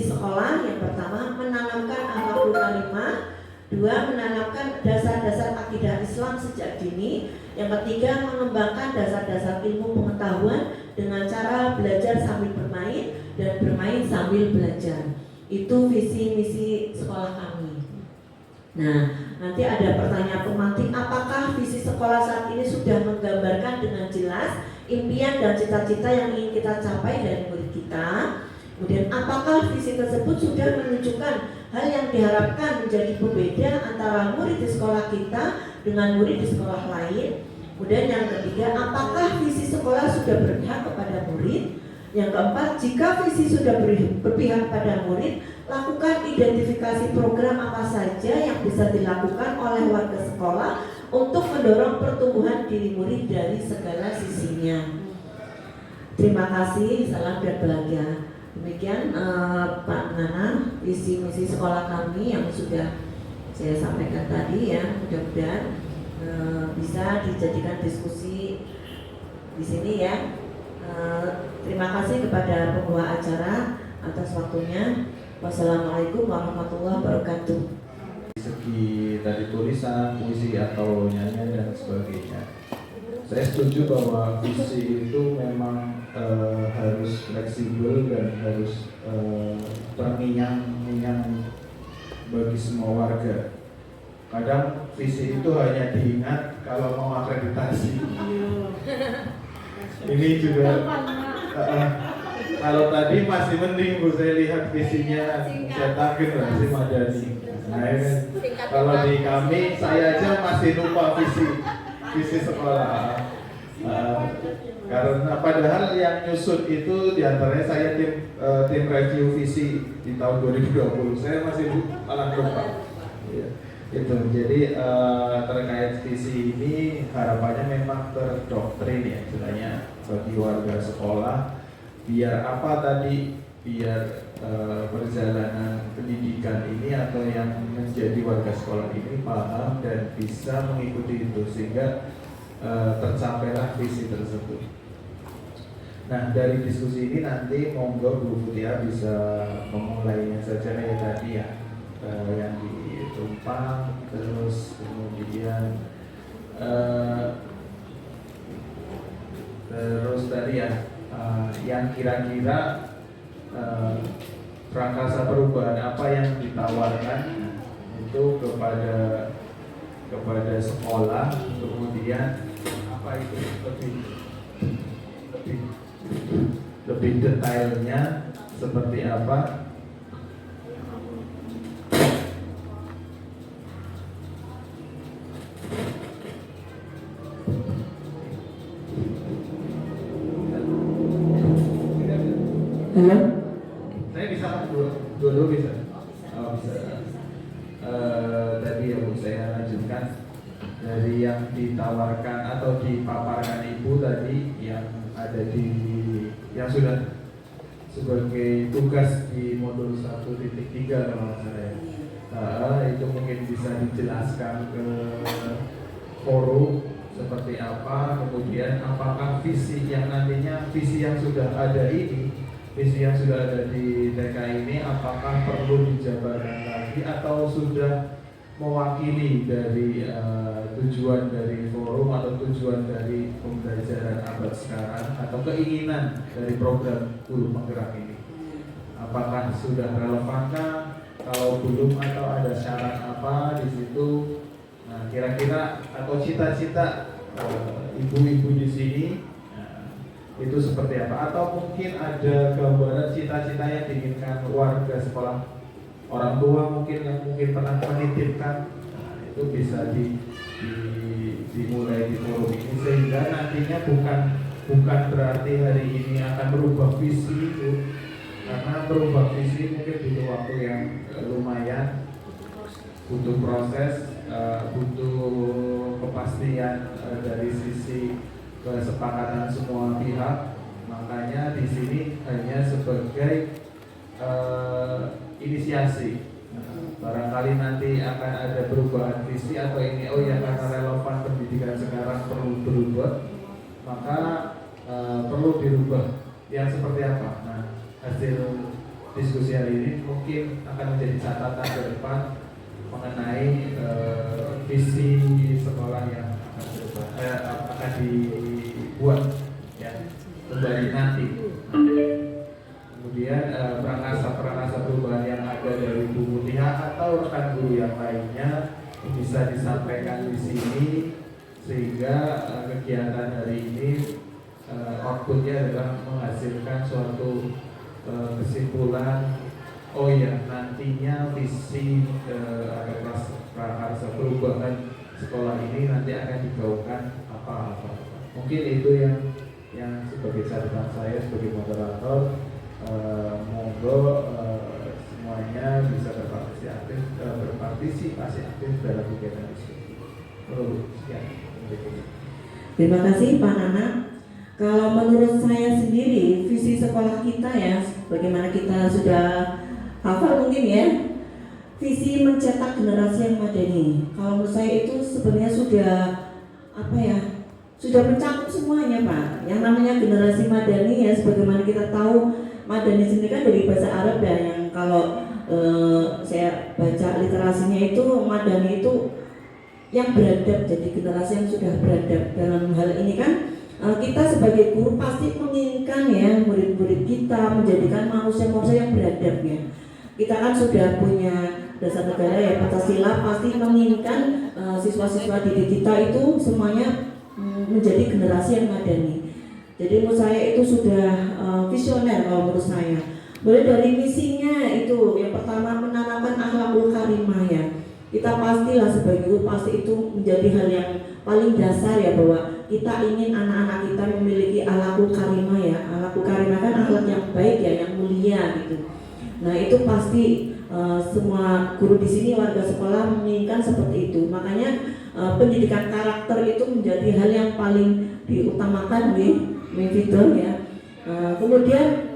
sekolah yang pertama menanamkan akhlakul karimah, dua menanamkan dasar-dasar akidah Islam sejak dini, yang ketiga mengembangkan dasar-dasar ilmu pengetahuan dengan cara belajar sambil bermain dan bermain sambil belajar. Itu visi misi sekolah kami. Nah, nanti ada pertanyaan pemantik, apakah visi sekolah saat ini sudah menggambarkan dengan jelas impian dan cita-cita yang ingin kita capai dari murid kita? Kemudian apakah visi tersebut sudah menunjukkan hal yang diharapkan menjadi pembeda antara murid di sekolah kita dengan murid di sekolah lain? Kemudian yang ketiga, apakah visi sekolah sudah berpihak kepada murid? Yang keempat, jika visi sudah berpihak pada murid, lakukan identifikasi program apa saja yang bisa dilakukan oleh warga sekolah untuk mendorong pertumbuhan diri murid dari segala sisinya. Terima kasih, salam dan bahagia. Demikian Pak Nana, visi misi sekolah kami yang sudah saya sampaikan tadi ya, mudah-mudahan bisa dijadikan diskusi di sini ya. Terima kasih kepada pembawa acara atas waktunya. Wassalamualaikum warahmatullahi wabarakatuh. Segi tadi tulisan, puisi atau nyanyian dan sebagainya, saya setuju bahwa visi itu memang harus fleksibel dan harus terngiang-ngiang bagi semua warga. Kadang visi itu hanya diingat kalau mau akreditasi. Ini juga Kalau tadi masih mending Bu, saya lihat visinya cetakin masih Madani. Nah, kalau di kami saya aja masih lupa visi sekolah. Karena padahal yang nyusun itu diantaranya saya tim review visi di tahun 2020. Saya masih malah lupa. Ya, itu. Jadi terkait visi ini harapannya memang terdoktrin ya, istilahnya bagi warga sekolah. Biar apa tadi? Biar perjalanan pendidikan ini atau yang menjadi warga sekolah ini paham dan bisa mengikuti itu sehingga tercapailah visi tersebut. Nah, dari diskusi ini nanti monggo Bu Mutia bisa memulainya saja ya tadi ya, yang di Tumpang, terus kemudian terus tadi ya yang kira-kira prakasa perubahan apa yang ditawarkan itu kepada sekolah, kemudian apa itu lebih detailnya seperti apa. Halo? Saya bisa dulu bisa. Oh, bisa. Tadi ya Bu, saya lanjutkan dari yang ditawarkan atau dipaparkan Ibu tadi yang ada yang sudah sebagai tugas di modul 1.3 kalau saya. Itu mungkin bisa dijelaskan ke forum seperti apa, kemudian apakah visi yang nantinya visi yang sudah ada di TK ini apakah perlu dijabarkan lagi atau sudah mewakili dari tujuan dari forum atau tujuan dari pembelajaran abad sekarang atau keinginan dari program Guru Penggerak ini. Apakah sudah relevankah? Kalau belum atau ada syarat apa di situ? Nah, kira-kira atau cita-cita ibu-ibu di sini itu seperti apa? Atau mungkin ada gambaran cita-cita yang diinginkan warga sekolah, orang tua mungkin yang pernah menitipkan. Nah, itu bisa dimulai di forum ini sehingga nantinya bukan berarti hari ini akan merubah visi itu, karena merubah visi mungkin butuh waktu yang lumayan, butuh proses, butuh kepastian dari sisi kesepakatan semua pihak. Makanya di sini hanya sebagai inisiasi. Barangkali nanti akan ada perubahan visi atau ini karena relevan pendidikan sekarang perlu berubah, maka perlu dirubah. Yang seperti apa? Nah, hasil diskusi hari ini mungkin akan menjadi catatan ke depan mengenai visi sekolah yang akan dibuat ya kembali nanti. Kemudian peranasa perubahan yang ada dari Bu Mutia atau rekan guru yang lainnya bisa disampaikan di sini sehingga kegiatan hari ini outputnya adalah menghasilkan suatu kesimpulan. Oh ya, nantinya visi ada prakarsa perubahan sekolah ini nanti akan digaungkan apa-apa. Mungkin itu yang sebagai catatan saya sebagai moderator. Monggo semuanya bisa berpartisipasi aktif dalam kegiatan diskusi. Sekian. Terima kasih Pak Nana. Kalau menurut saya sendiri visi sekolah kita ya, bagaimana kita sudah hafal mungkin ya, visi mencetak generasi yang madani. Kalau menurut saya itu sebenarnya sudah sudah mencakup semuanya Pak. Yang namanya generasi madani ya, sebagaimana kita tahu madani sendiri kan dari bahasa Arab ya, yang kalau saya baca literasinya itu madani itu yang beradab, jadi generasi yang sudah beradab. Dalam hal ini kan kita sebagai guru pasti menginginkan ya murid-murid kita menjadikan manusia-manusia yang beradab ya. Kita kan sudah punya dasar negara ya, Pancasila, pasti menginginkan siswa-siswa didik kita itu semuanya menjadi generasi yang madani. Jadi menurut saya itu sudah visioner kalau menurut saya. Mulai dari misinya itu yang pertama menanamkan akhlakul karimah ya. Kita pastilah sebagai guru pasti itu menjadi hal yang paling dasar ya, bahwa kita ingin anak-anak kita memiliki akhlakul karimah ya. Akhlakul karimah kan akhlak yang baik ya, yang mulia gitu. Nah itu pasti semua guru di sini, warga sekolah menginginkan seperti itu. Makanya pendidikan karakter itu menjadi hal yang paling diutamakan di Mevito ya. Kemudian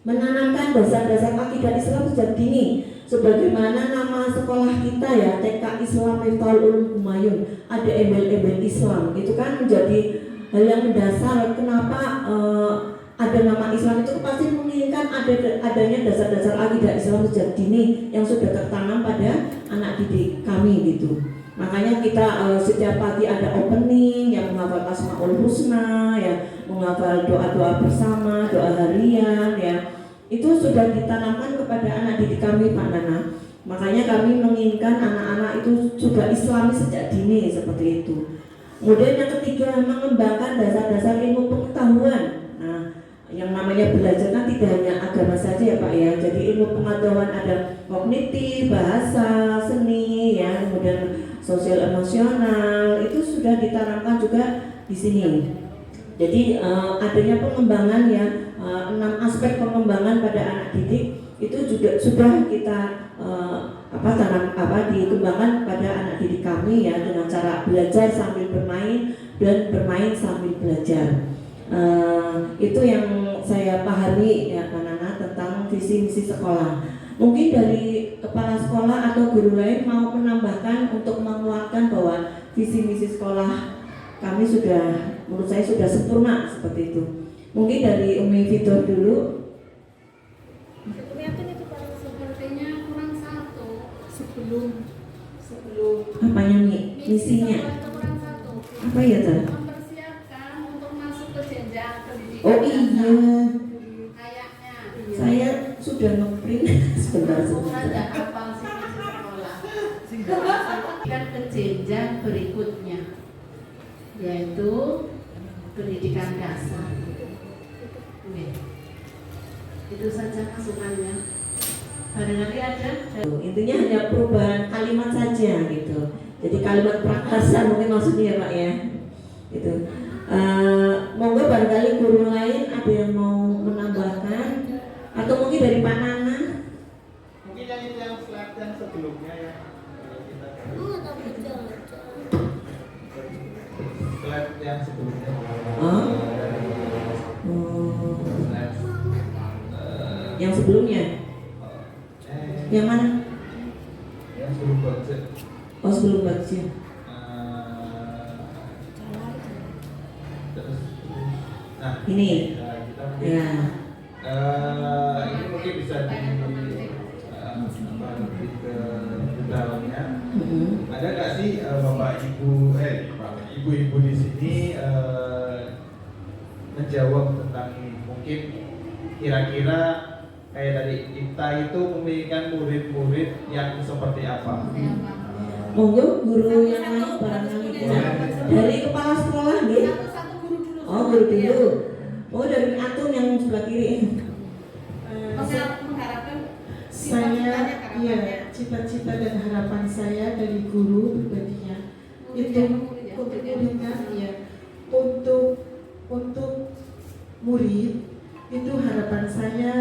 menanamkan dasar-dasar akidah Islam sejak dini, sebagaimana nama sekolah kita ya, TK Islam Miftahul Ulum Humayun, ada embel-embel Islam. Itu kan menjadi hal yang mendasar. Kenapa ada nama Islam itu pasti menginginkan adanya dasar-dasar akidah Islam sejak dini yang sudah tertanam pada anak didik kami gitu. Makanya kita setiap pagi ada opening yang menghafal Asmaul Husna ya, menghafal doa-doa bersama, doa harian ya. Itu sudah ditanamkan kepada anak didik kami Pak Nana. Makanya kami menginginkan anak-anak itu juga Islami sejak dini seperti itu. Kemudian yang ketiga, mengembangkan dasar-dasar ilmu pengetahuan. Nah, yang namanya belajar kan tidak hanya agama saja ya Pak ya. Jadi ilmu pengetahuan ada kognitif, bahasa, seni ya, kemudian sosial emosional, itu sudah ditanamkan juga di sini. Jadi adanya pengembangan ya, 6 aspek pengembangan pada anak didik itu juga sudah kita dikembangkan pada anak didik kami ya, dengan cara belajar sambil bermain dan bermain sambil belajar. Itu yang saya pahami ya Pak Nana tentang visi misi sekolah. Mungkin dari kepala sekolah atau guru lain mau menambahkan untuk menguatkan bahwa visi misi sekolah kami sudah, menurut saya sudah sempurna seperti itu. Mungkin dari Umi Fitur dulu. Kelihatan itu Pak, sepertinya kurang satu. Sebelum Apanya Mi? Misinya? kurang satu. Apa ya Tan? Mempersiapkan untuk masuk ke jenjang pendidikan. Oh iya, Kayaknya. saya sudah ngeprint sebentar. Ada apa sih misi sekolah? Kan ke jenjang berikutnya, yaitu pendidikan dasar. Oke. Itu saja masukannya. Barangkali ada. Intinya hanya perubahan kalimat saja gitu. Jadi kalimat prakarsa mungkin maksudnya ya Pak ya. Gitu. Monggo barangkali guru lain ada yang mau menambahkan atau mungkin dari Pak Nana. Mungkin yang itu yang slide yang sebelumnya ya. Slide yang sebelumnya. Yang sebelumnya. Yang mana? Yang sebelum budget. Oh sebelum baca. Nah Ini. kita mungkin Ya. ini mungkin bisa lebih ke dalamnya. Ada nggak sih bapak ibu-ibu di sini menjawab tentang ini? Mungkin kira-kira kayak tadi kita itu memiliki murid-murid yang seperti apa? Monggo guru yang lain barangkali dari kepala sekolah nih. Satu guru dulu. Oh guru dulu. Oh dari Atun yang sebelah kiri. Mengharapkan Saya cita-cita dan harapan saya dari guru pribadinya itu untuk muridnya ya, untuk murid itu harapan saya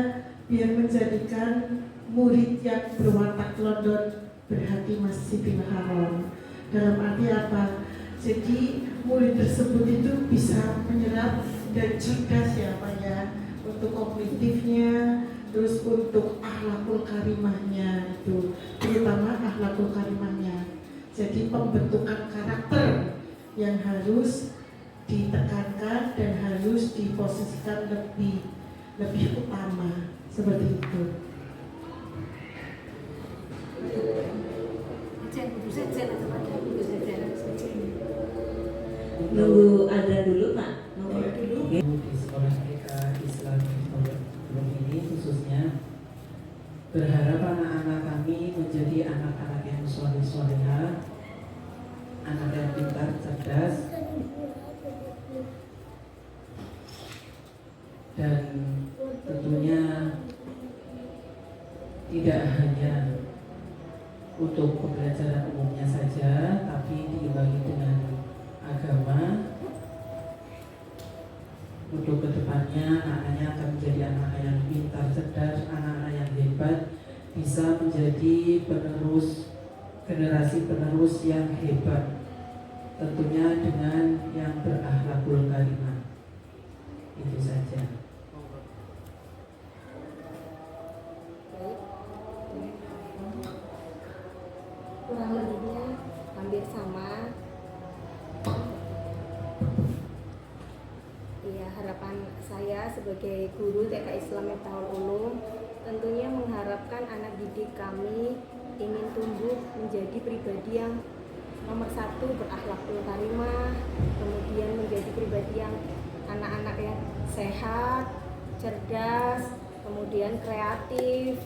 biar menjadikan murid yang berwatak London berhati Masjidil Haram. Dalam arti apa? Jadi murid tersebut itu bisa menyerap dan cerdas ya Pak ya, untuk kognitifnya, terus untuk akhlakul karimahnya itu, terutama akhlakul karimahnya. Jadi pembentukan karakter yang harus ditekankan dan harus diposisikan lebih utama seperti itu. Nunggu ada dulu Pak. Di sekolah TK Islam Belum ini khususnya berharap anak-anak kami menjadi anak-anak yang soleh-soleha, anak yang pintar, cerdas, dan tentunya tidak hanya untuk pembelajaran umumnya saja, tapi diimbangi dengan agama. Untuk kedepannya anak-anaknya akan menjadi anak-anak yang pintar, cerdas, anak-anak yang hebat, bisa menjadi generasi penerus yang hebat, tentunya dengan yang berakhlakul karimah. Itu saja. Kurang lebihnya hampir sama. Ya, harapan saya sebagai guru TK Islam Miftahul Ulum tentunya mengharapkan anak didik kami ingin tumbuh menjadi pribadi yang nomor satu berakhlakul karimah, kemudian menjadi pribadi yang anak-anak yang sehat, cerdas, kemudian kreatif,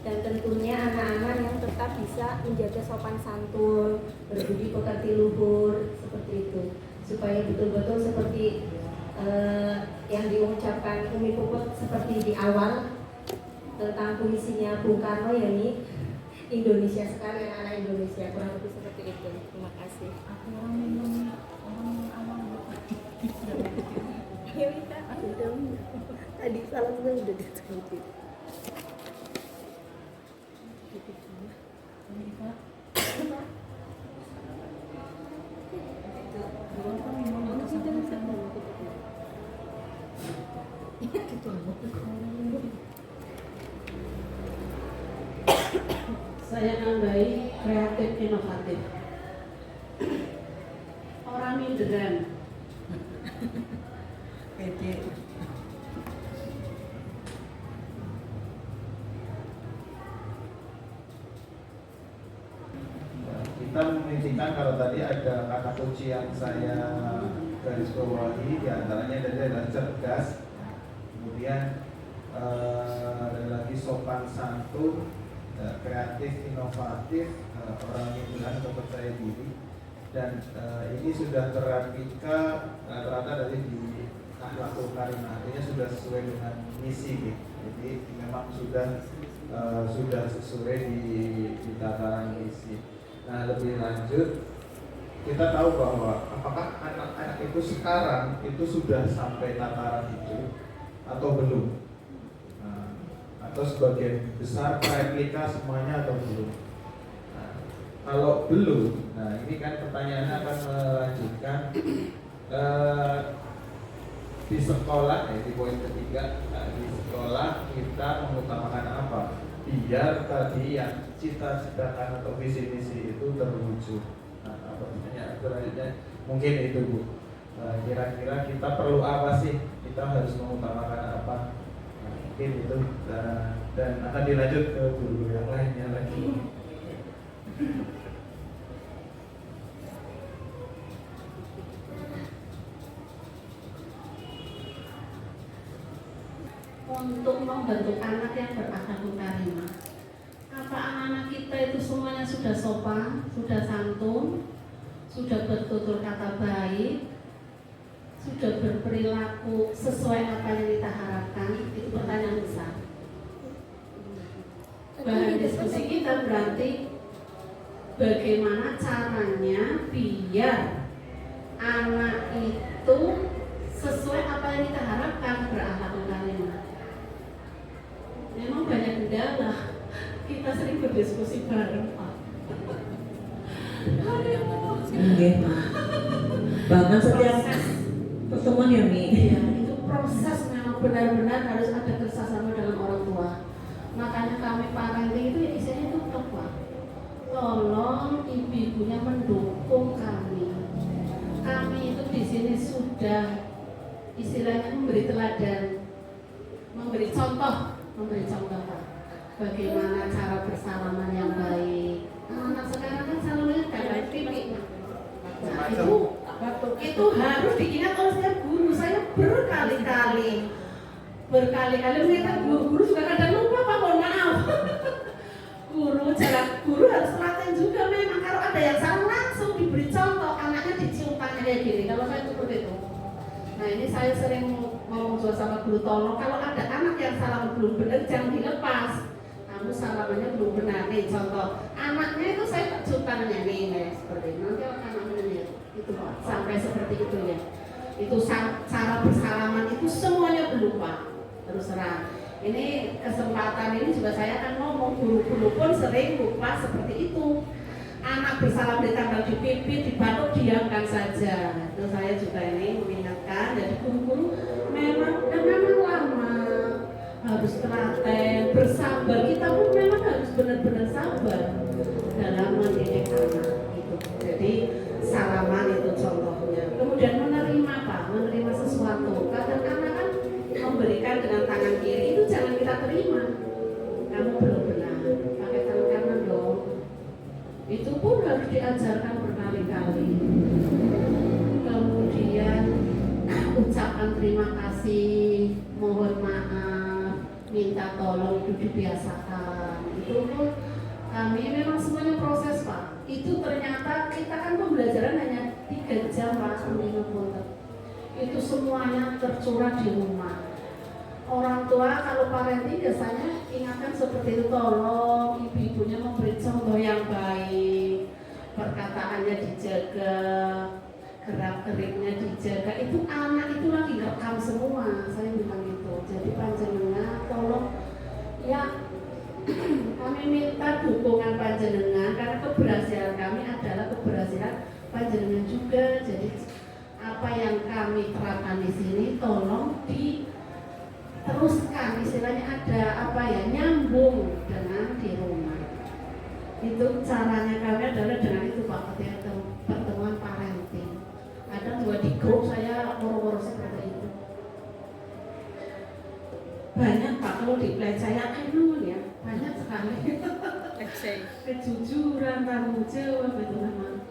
dan tentunya anak-anak yang tetap bisa menjaga sopan santun, berbudi pekerti luhur, seperti itu, supaya betul-betul seperti yang diucapkan Umi Puput seperti di awal tentang puisinya Bung Karno, yakni Indonesia sekali, anak Indonesia, kurang lebih seperti itu. Terima kasih. Tadi salah udah disebutin. Saya nambahi kreatif inovatif. Orang minderan. Pede. Kita mengintikan kalau tadi ada kata kunci yang saya garis bawahi, diantaranya adalah cerdas, kemudian ada lagi sopan santun, kreatif, inovatif, orang yang atau percaya diri, dan ini sudah terapika rata-rata dari di akhlakul karimah, artinya sudah sesuai dengan misi gitu. Jadi memang sudah sesuai di tataran misi. Nah, lebih lanjut kita tahu bahwa apakah anak-anak itu sekarang itu sudah sampai tataran itu atau belum, atau sebagian besar replika semuanya atau belum. Nah, kalau belum, nah ini kan pertanyaannya akan melanjutkan di sekolah, di poin ketiga, di sekolah kita mengutamakan apa? Biar tadi yang cita-citakan atau visi misi itu terwujud. Nah, pertanyaan selanjutnya mungkin itu, Bu. Kira-kira kita perlu apa sih? Kita harus mengutamakan apa? Nah, mungkin itu, dan akan dilanjut ke guru yang lainnya lagi. Untuk membentuk anak yang berakhlakul karimah. Apa anak-anak kita itu semuanya sudah sopan, sudah santun, sudah bertutur kata baik, sudah berperilaku sesuai apa yang kita harapkan? Itu pertanyaan besar. Bahan diskusi kita berarti bagaimana caranya biar anak itu sesuai apa yang kita harapkan, berakhlakul karimah. Memang banyak kendala. Kita sering berdiskusi bareng, Pak. Oke. Bahkan setiap pertemuan ya, Mi. Iya, itu proses memang benar-benar harus ada kerjasama dengan orang tua. Makanya kami parenting itu ya isinya tutup, Pak. Tolong ibu-ibunya mendukung kami. Kami itu di sini sudah istilahnya memberi teladan, memberi contoh, Pak. Bagaimana cara bersalaman yang baik. Anak sekarang kan salamannya kayak pipi. Nah, itu harus diingat oleh setiap guru. Saya berkali-kali mengingat guru suka kadang lupa, Pak, mohon maaf. Guru harus telaten juga memang. Kalau ada yang salah langsung diberi contoh, anaknya dicium tangannya kayak gini. Kalau saya seperti itu. Nah, ini saya sering ngomong juga sama guru, tolong kalau ada anak yang salam belum benar jangan dilepas. Kamu salamannya belum benar nih, contoh anaknya itu saya kejutannya nih seperti ini. Nanti anaknya itu sampai seperti itu ya. Itu cara bersalaman itu semuanya belum Pak. Terus terang. Ini kesempatan ini juga saya akan ngomong, guru-guru pun sering lupa seperti itu. Anak bersalam ditambah di pipi, dibatuk, diamkan saja. Itu saya juga ini mengingatkan. Jadi guru-guru memang lama harus telaten, bersabar. Kita pun memang harus benar-benar sabar dalam mendidik anak itu. Jadi salaman itu contohnya. Kemudian menerima Pak, menerima sesuatu. Kadang anak kan memberikan dengan tangan kiri itu jangan kita terima. Kamu belum benar, pakai tangan kanan dong. Itu pun harus diajarkan berkali-kali. Kemudian ucapan terima kasih, mohon maaf, minta tolong itu dibiasakan. Itu pun kami memang semuanya proses Pak. Itu ternyata kita kan pembelajaran hanya 3 jam Pak, itu semuanya tercurah di rumah. Orang tua kalau parenting biasanya ingatkan seperti itu, tolong ibu-ibunya memberi contoh yang baik, perkataannya dijaga, gerak-geriknya dijaga. Itu anak itu lagi ngerekam semua, saya bilang itu. Jadi panjenengan tolong ya kami minta dukungan panjenengan karena keberhasilan kami adalah keberhasilan panjenengan juga. Jadi apa yang kami terapkan di sini tolong diteruskan, istilahnya ada apa ya, nyambung dengan di rumah. Itu caranya kami adalah dengan itu Pak, ketika pertemuan parenting. Ada juga di grup saya moro-moro seperti itu. Banyak Pak kalau di play saya ya, banyak sekali. Kejujuran, tanggung jawab itu memang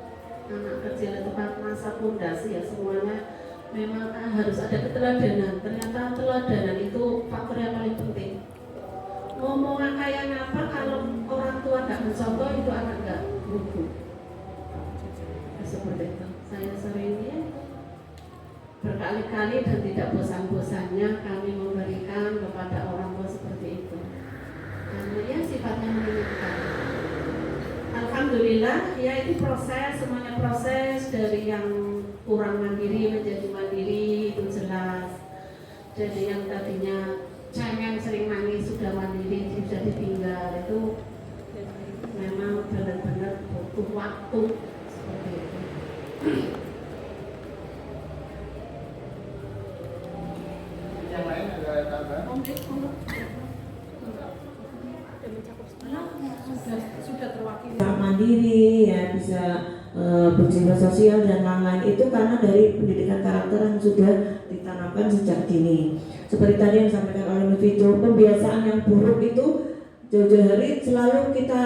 anak kecil itu kan masa pondasi ya, semuanya memang harus ada keteladanan. Ternyata keteladanan itu faktor yang paling penting. Ngomongan kayak apa kalau orang tua gak mencontoh itu anak gak lugu. Seperti itu. Saya seringnya berkali-kali dan tidak bosan-bosannya kami memberikan kepada orang tua seperti itu. Karena ya sifatnya mengingatkan. Alhamdulillah ya itu proses, semuanya proses dari yang kurang mandiri menjadi mandiri itu jelas. Jadi yang tadinya cengeng sering nangis sudah mandiri, sudah ditinggal, itu memang benar-benar butuh waktu seperti itu. Yang lain ada tambahan? Sudah terwakili. Mandiri ya, bisa berjiwa sosial dan lain-lain, itu karena dari pendidikan karakter yang sudah ditanamkan sejak dini. Seperti tadi yang disampaikan oleh Mufito, pembiasaan yang buruk itu jauh-jauh hari selalu kita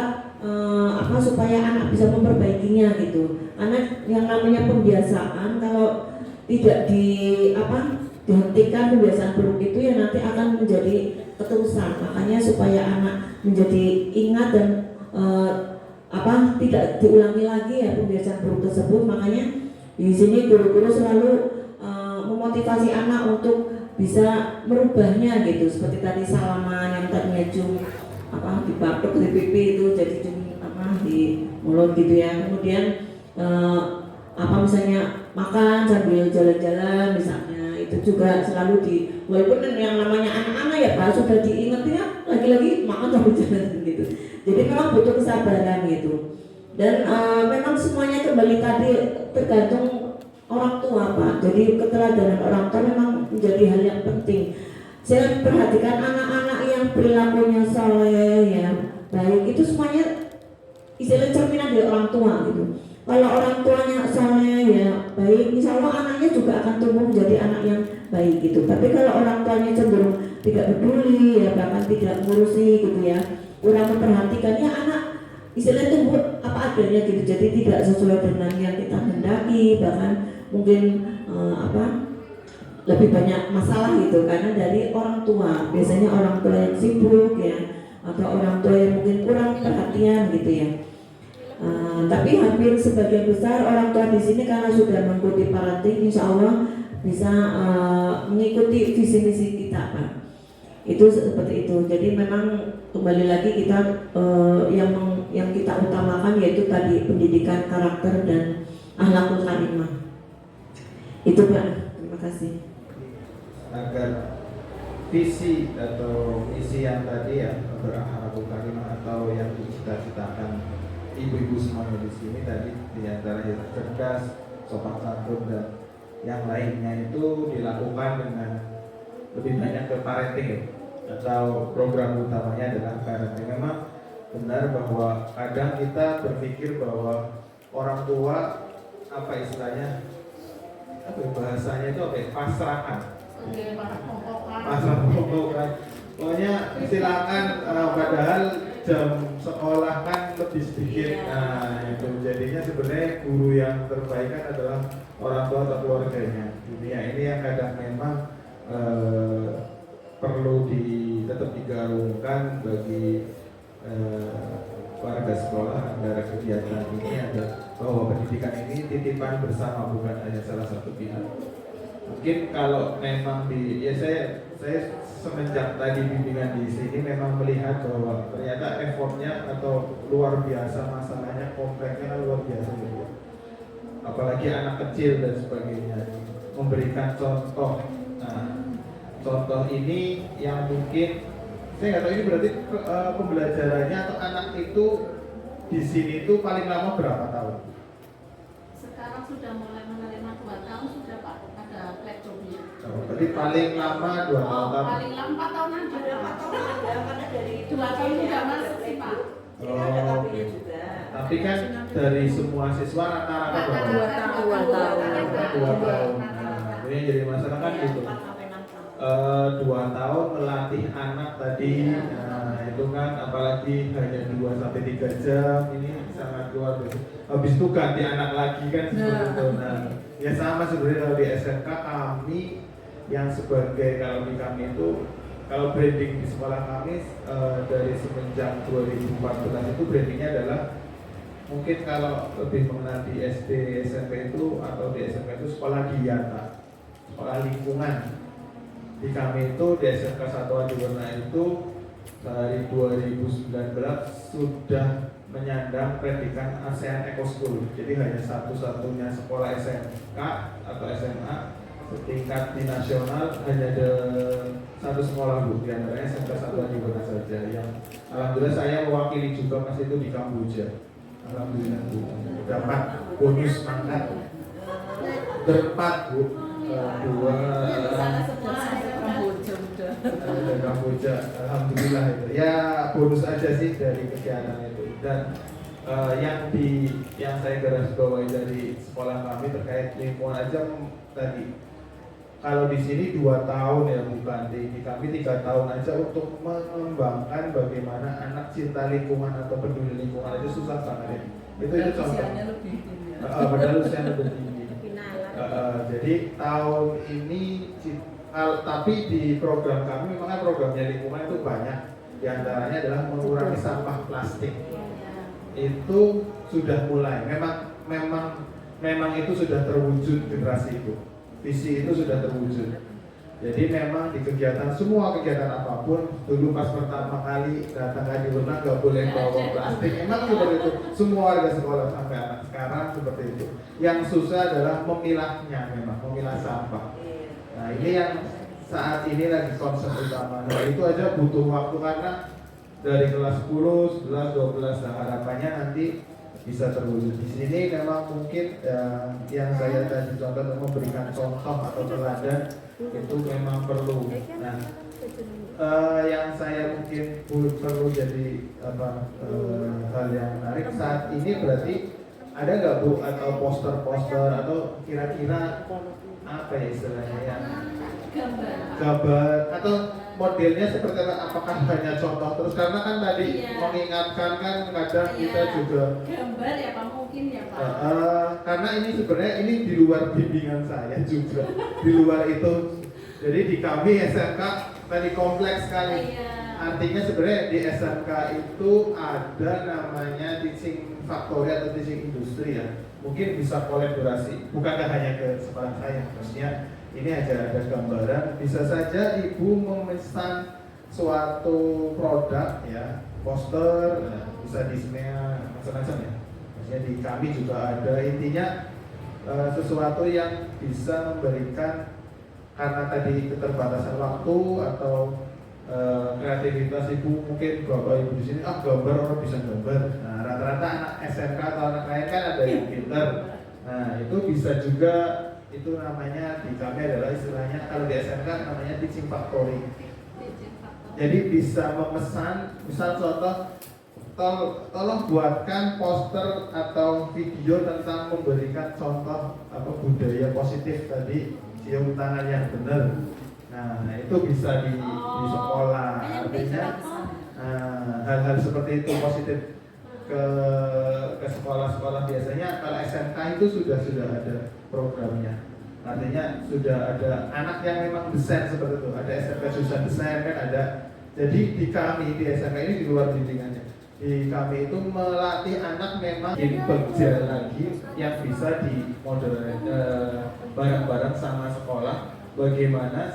supaya anak bisa memperbaikinya gitu. Karena yang namanya pembiasaan kalau tidak dihentikan pembiasaan buruk itu ya nanti akan menjadi keterusan. Makanya supaya anak menjadi ingat dan tidak diulangi lagi ya pembiasaan buruk tersebut. Makanya di sini guru-guru selalu memotivasi anak untuk bisa merubahnya gitu. Seperti tadi salaman yang tadinya dibatuk di pipi itu jadi di mulut gitu ya. Kemudian misalnya makan sambil jalan-jalan misalnya, itu juga selalu walaupun yang namanya anak-anak ya Pak sudah diingetin ya lagi-lagi makan sambil jalan gitu. Jadi memang butuh kesabaran gitu. Dan memang semuanya kembali tadi tergantung orang tua Pak. Jadi keteladanan orang tua memang menjadi hal yang penting. Saya perhatikan anak-anak yang perilakunya saleh ya, baik, itu semuanya istilah cerminan dari orang tua gitu. Kalau orang tuanya saleh ya baik, insya Allah anaknya juga akan tumbuh menjadi anak yang baik gitu. Tapi kalau orang tuanya cenderung tidak peduli ya, bahkan tidak mengurusi gitu ya, kurang memperhatikan ya, anak istilahnya tumbuh apa adanya gitu. Jadi tidak sesuai dengan yang kita hendaki, bahkan mungkin lebih banyak masalah gitu karena dari orang tua. Biasanya orang tua yang sibuk ya, atau orang tua yang mungkin kurang perhatian gitu ya. Tapi hampir sebagian besar orang tua di sini karena sudah mengikuti parenting, insya Allah bisa mengikuti visi misi kita Pak. Itu seperti itu. Jadi memang kembali lagi kita yang kita utamakan yaitu tadi pendidikan karakter dan akhlakul karimah. Itu Pak. Terima kasih. Agar visi atau misi yang tadi ya berakhlakul karimah atau yang dicita-citakan ibu-ibu semuanya di sini tadi diantara yang cerdas, sopan santun dan yang lainnya itu dilakukan dengan lebih banyak ke parenting ya, atau program utamanya adalah parenting. Memang benar bahwa kadang kita berpikir bahwa orang tua apa istilahnya, apa bahasanya itu apa ya, pasrahan. Pasrah pokok. Pokoknya silakan padahal jam sekolah kan lebih sedikit. Nah itu jadinya sebenarnya guru yang terbaik kan adalah orang tua atau keluarganya. Dunia ini yang kadang memang perlu tetap digaungkan bagi warga sekolah agar kegiatan ini ada bahwa pendidikan ini titipan bersama, bukan hanya salah satu pihak. Mungkin kalau memang saya semenjak tadi bimbingan di sini memang melihat bahwa ternyata effortnya atau luar biasa, masalahnya kompleksnya luar biasa gitu. Apalagi anak kecil dan sebagainya, memberikan contoh. Nah, contoh ini yang mungkin saya nggak tahu ini berarti pembelajarannya atau anak itu di sini tuh paling lama berapa tahun? Sekarang sudah mulai menerima 2 tahun sudah Pak, ada plekjobnya. Berarti paling lama 2 tahun. Paling lama 4 tahun aja. 4 tahun ada karena dari 2 tahun sudah masuk sih Pak. juga. Tapi kan dari semua siswa rata-rata berapa? 2 tahun. Nah, ini yang jadi masalah kan gitu. 2 tahun melatih anak tadi, nah itu kan apalagi hanya 2-3 jam, ini sangat luar biasa. Habis itu ganti anak lagi kan seperti itu. Nah, ya sama sebenarnya kalau di SMK kami yang sebagai, kalau di kami itu kalau branding di sekolah kami dari semenjak 2014 itu brandingnya adalah, mungkin kalau lebih mengenal di SD SMP itu atau di SMP itu sekolah diata, sekolah lingkungan. Di kami itu di SMK Satuan Diwarna itu dari 2019 sudah menyandang predikat ASEAN Eco School. Jadi hanya satu-satunya sekolah SMK atau SMA setingkat di nasional, hanya ada satu sekolah Bu, di antaranya SMK Satuan Diwarna saja, yang alhamdulillah saya mewakili juga Mas itu di Kamboja. Alhamdulillah Bu, dapat bonus mangkat berempat Bu, ada Kamboja, alhamdulillah itu. Ya bonus aja sih dari kegiatan itu. Dan yang saya garis bawahi dari sekolah kami terkait lingkungan aja tadi. Kalau di sini 2 tahun ya bukan di kami 3 tahun aja untuk mengembangkan bagaimana anak cinta lingkungan atau peduli lingkungan aja susah banget ya. Itu contoh. Padahal usianya lebih tinggi. Jadi tahun ini tapi di program kami memang programnya lingkungan itu banyak. Di antaranya adalah mengurangi sampah plastik. Itu sudah mulai. Memang itu sudah terwujud generasi itu. Visi itu sudah terwujud. Jadi memang di semua kegiatan apapun, dulu pas pertama kali datang ke Diwarna nggak boleh bawa plastik. Emang seperti itu. Semua warga sekolah sampai anak sekarang seperti itu. Yang susah adalah memilahnya, memang memilah sampah. Nah ini yang saat ini lagi konsep utama. Nah itu aja butuh waktu karena dari kelas 10, 11, 12, nah harapannya nanti bisa terwujud. Di sini memang mungkin yang saya tadi contoh memberikan contoh atau teladan itu memang perlu. Nah yang saya mungkin perlu jadi hal yang menarik saat ini berarti ada nggak Bu atau poster-poster atau kira-kira apa ya istilahnya ya, gambar atau modelnya seperti apa? Apakah hanya contoh terus, karena kan tadi mengingatkan kan kadang kita juga gambar ya Pak, mungkin ya Pak. Karena ini sebenarnya ini di luar bimbingan saya juga, di luar itu. Jadi di kami SMK tadi kompleks sekali. Artinya sebenarnya di SMK itu ada namanya teaching factory atau teaching industri ya. mungkin bisa kolaborasi, bukankah hanya ke sekolah saya, maksudnya ini aja ada gambaran, bisa saja ibu memesan suatu produk ya, poster, bisa di SMEA macam-macam ya, maksudnya di kami juga ada, intinya sesuatu yang bisa memberikan, karena tadi keterbatasan waktu atau kreativitas ibu, mungkin bapak ibu di sini gambar, orang bisa gambar. Nah rata-rata anak SMK atau anak lain kan ada yang pinter. Nah itu bisa juga, itu namanya di kami adalah istilahnya, kalau di SMK namanya teaching factory. Jadi bisa memesan, misal contoh, tolong buatkan poster atau video tentang memberikan contoh budaya positif tadi, cium tangan yang benar. Nah itu bisa di sekolah, artinya hal-hal seperti itu positif ke sekolah-sekolah. Biasanya kalau SMK itu sudah ada programnya, artinya sudah ada anak yang memang desain seperti itu, ada SMK jurusan desain kan ada. Jadi di kami di SMK ini di luar bimbingannya, di kami itu melatih anak memang bekerja lagi yang bisa di model bareng-bareng sama sekolah, bagaimana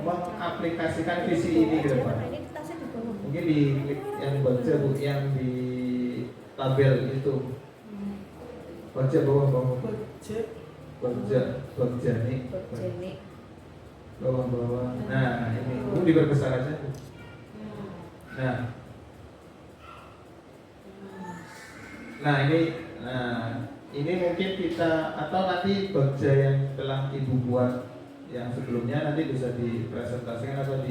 mengaplikasikan visi ini ke depan. Mungkin di yang baca bu, yang di tabel itu baca bawah-bawah, baca nih bawah-bawah. Nah ini bu diperbesar aja. Nah ini mungkin kita, atau nanti baca yang telah ibu buat yang sebelumnya nanti bisa dipresentasikan atau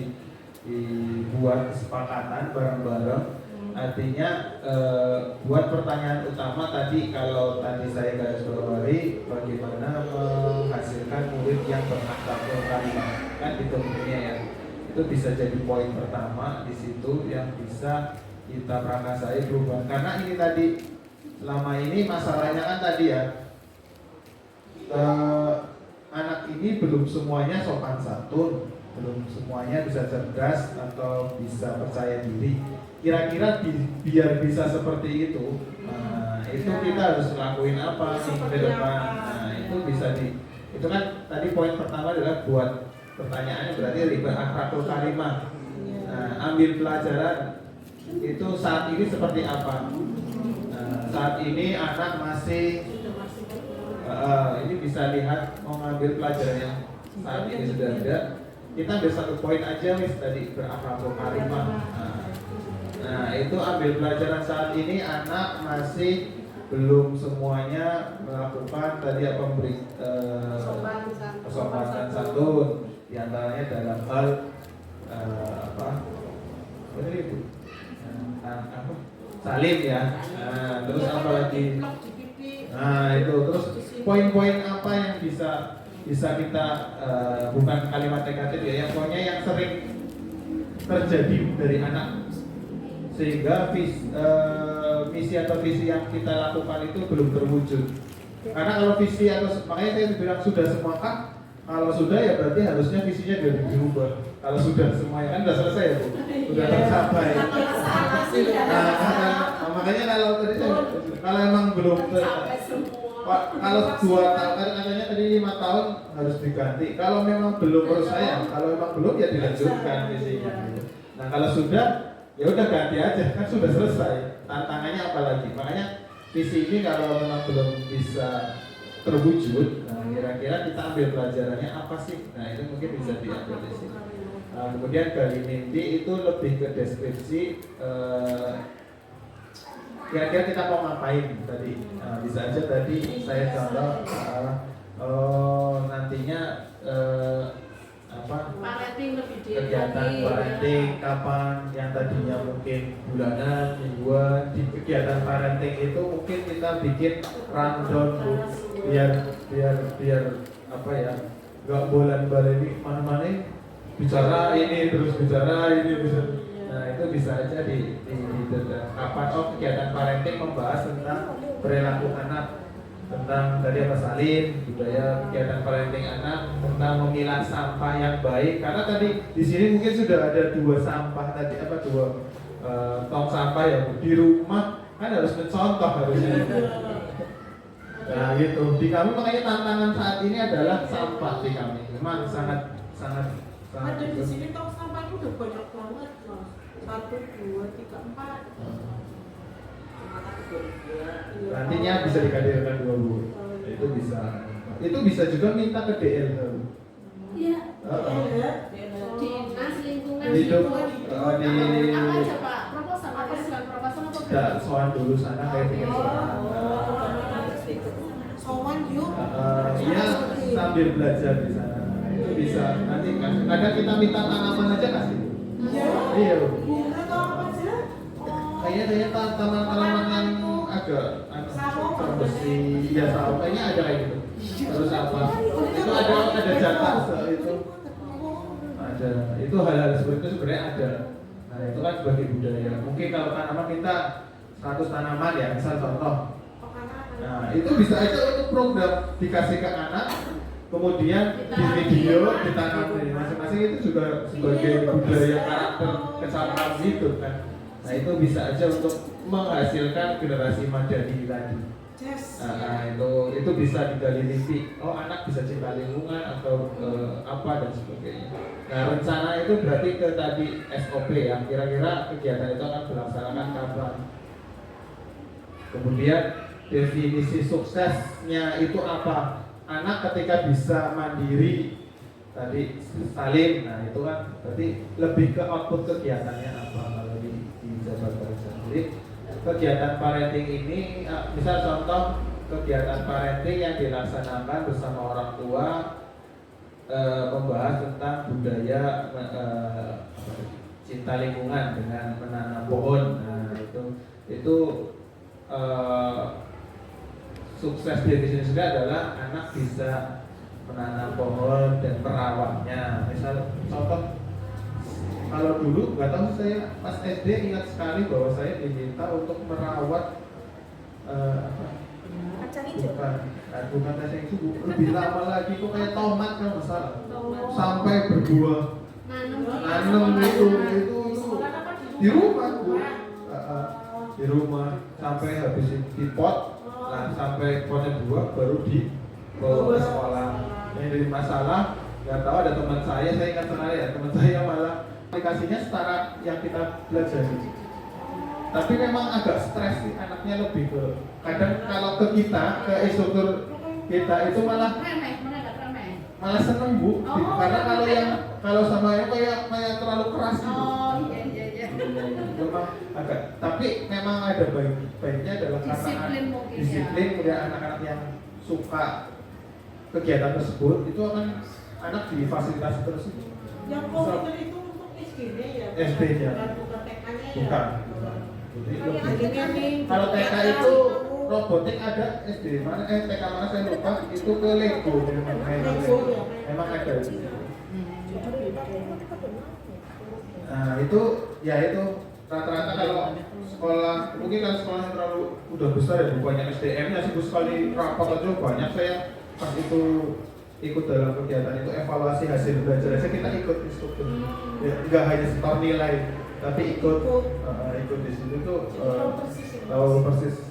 dibuat kesepakatan bareng-bareng. Artinya buat pertanyaan utama tadi, kalau tadi saya garis bawahi bagaimana menghasilkan murid yang berakhlakul karimah, kan itu mungkinnya ya. Itu bisa jadi poin pertama di situ yang bisa kita prakasai perubahan. Karena ini tadi selama ini masalahnya kan tadi ya, anak ini belum semuanya sopan santun, belum semuanya bisa cerdas atau bisa percaya diri. Kira-kira biar bisa seperti itu, itu kita harus ngelakuin apa nih ke depan. Nah itu bisa itu kan tadi poin pertama adalah buat pertanyaannya berarti riba akhlakul karimah. Nah, ambil pelajaran itu saat ini seperti apa. Saat ini anak masih ini bisa lihat mau ngambil pelajaran yang saat ini sudah ada. Kita ambil satu poin aja tadi berakhlakul karimah. Nah itu ambil pelajaran saat ini anak masih belum semuanya melakukan tadi memberi kesopanan santun, diantaranya dalam hal salim ya. Terus apa lagi? Nah itu terus poin-poin apa yang bisa kita bukan kalimat negatif ya, yang pokoknya yang sering terjadi dari anak sehingga misi atau visi yang kita lakukan itu belum terwujud. Karena kalau visi atau makanya saya bilang sudah semua kan, kalau sudah ya berarti harusnya visinya jadi diubah. Kalau sudah semuanya kan sudah selesai ya bu, sudah tercapai. Makanya kalau tadi kalau emang belum kalau 2 tahun katanya tadi 5 tahun harus diganti. Kalau memang belum menurut saya, kalau memang belum ya dilanjutkan visinya. Nah kalau sudah ya udah ganti aja, kan sudah selesai. Tantangannya apa lagi? Makanya visi ini kalau memang belum bisa terwujud, nah kira-kira kita ambil pelajarannya apa sih? Nah itu mungkin bisa diambil di sini. Kemudian dari mimpi itu lebih ke deskripsi kira-kira kita mau ngapain tadi. Bisa aja tadi saya contoh nantinya kegiatan parenting kapan, yang tadinya mungkin bulanan, mingguan. Di kegiatan parenting itu mungkin kita bikin rundown bu, biar apa ya, nggak bolan-balik mana-mana bicara ini terus bicara ini bisa. Nah itu bisa aja di kapan kegiatan parenting membahas tentang perilaku anak, tentang tadi apa salin, budaya kegiatan parenting anak, tentang memilah sampah yang baik. Karena tadi di sini mungkin sudah ada 2 sampah tadi tong sampah ya bu. Di rumah kan harus mencontoh harusnya. Nah gitu, di kami makanya tantangan saat ini adalah sampah di kami. Memang sangat Ada di sini tong sampah itu udah banyak banget, Mas. 1, 2, 3, 4. Nantinya bisa dikadirkan 2 Bu. Itu bisa. Itu bisa juga minta ke DL. Iya. Iya. Dinas lingkungan Hidup itu di apa aja Pak? Proposal apa sih proposal apa? ya, soal dulu sana kayak bikin soal. Sowan yuk. Iya, sambil belajar di sana. Itu bisa nanti kan. Kadang kita minta tanaman aja kasih. Iya. Iya. Bunga atau apa aja? Kayaknya tanaman yang agak bersih, ya sawo. Kayaknya ada kayak gitu. Terus apa? Itu ada jatah itu. Ada. Itu hal-hal seperti itu sebenarnya ada. Nah itu kan sebagai budaya. Mungkin kalau tanaman minta 100 tanaman ya, misal contoh. Nah itu bisa aja untuk program dikasih ke anak, kemudian di video ditanam di masing-masing, itu juga sebagai budaya karakter kesamaan gitu kan. Nah itu bisa aja untuk menghasilkan generasi madani tadi. Nah itu bisa digali mimpi. Oh anak bisa cinta lingkungan atau apa dan sebagainya. Nah rencana itu berarti ke tadi SOP ya. Kira-kira kegiatan itu akan dilaksanakan kapan. Kemudian definisi suksesnya itu apa? Anak ketika bisa mandiri tadi salin. Nah itu kan berarti lebih ke output kegiatannya apa kalau di Jabar Barisan. Jadi kegiatan parenting ini, misal contoh kegiatan parenting yang dilaksanakan bersama orang tua, membahas tentang budaya cinta lingkungan dengan menanam pohon. Nah itu sukses definisinya adalah anak bisa menanam pohon dan merawatnya. Misal contoh, kalau dulu nggak tahu saya pas SD ingat sekali bahwa saya diminta untuk merawat Kacang hijau. bukan kacang hijau, lebih lama lagi kok kayak tomat kan masalah sampai berbuah. Nanam itu di rumah Bu. Di rumah sampai habis di pot, nah sampai potnya buah baru dibawa ke sekolah. Yang jadi masalah nggak tahu ada teman saya ingat sekali ya, teman saya malah aplikasinya setara yang kita pelajari. Tapi memang agak stres sih anaknya, lebih ke kadang kalau ke kita, ke instruktur kita itu malah seneng Bu. Karena kalau sama yang kayak terlalu keras gitu. Memang agak, tapi memang ada baiknya adalah karena disiplin, kemudian anak-anak yang suka kegiatan tersebut itu akan anak difasilitasi terus. Yang komputer itu untuk SD ya? SD ya. Bukan TK-nya ya? Bukan. Kalau TK itu robotik ada, SD mana TK mana saya lupa, itu ke Lego memang ada. Nah itu ya itu rata-rata kalau sekolah, mungkin kalau sekolahnya terlalu udah besar ya, banyak SDM-nya sibuk sekali, rapat aja banyak. Saya pas itu ikut dalam kegiatan itu evaluasi hasil belajar, kita ikut instruktur, ya, nggak hanya setor nilai, tapi ikut di situ tuh tahu persis.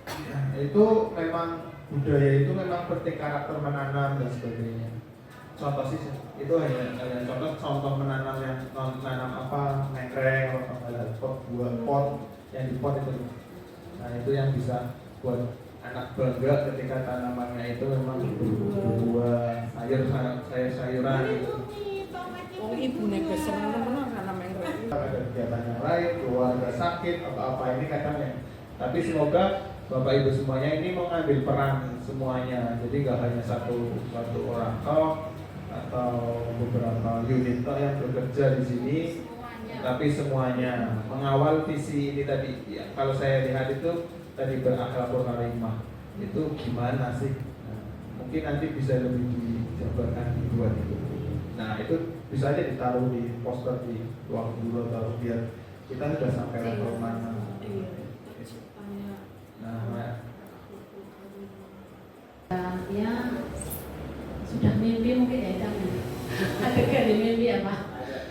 Nah, itu memang budaya itu memang penting, karakter menanam dan sebagainya. Contoh sih itu hanya contoh menanam yang menanam apa, nengkreng atau pot yang di pot itu. Nah itu yang bisa buat anak bangga ketika tanamannya itu memang berbuah sayuran. Oh ibu nek seneng temenan karena nengkreng. Ada kegiatan yang lain, keluarga sakit atau apa ini kadangnya. Tapi semoga Bapak Ibu semuanya ini mengambil peran semuanya. Jadi nggak hanya satu orang atau beberapa unit yang bekerja di sini, tapi semuanya mengawal visi ini tadi. Ya, kalau saya lihat itu tadi berakhlakul karimah itu gimana sih? Nah, mungkin nanti bisa lebih dijabarkan dibuat itu. Nah itu bisa aja ditaruh di poster di ruang guru atau biar kita sudah sampai level mana. Nah, ya sudah mimpi mungkin ya kami ada kali mimpi ya Pak.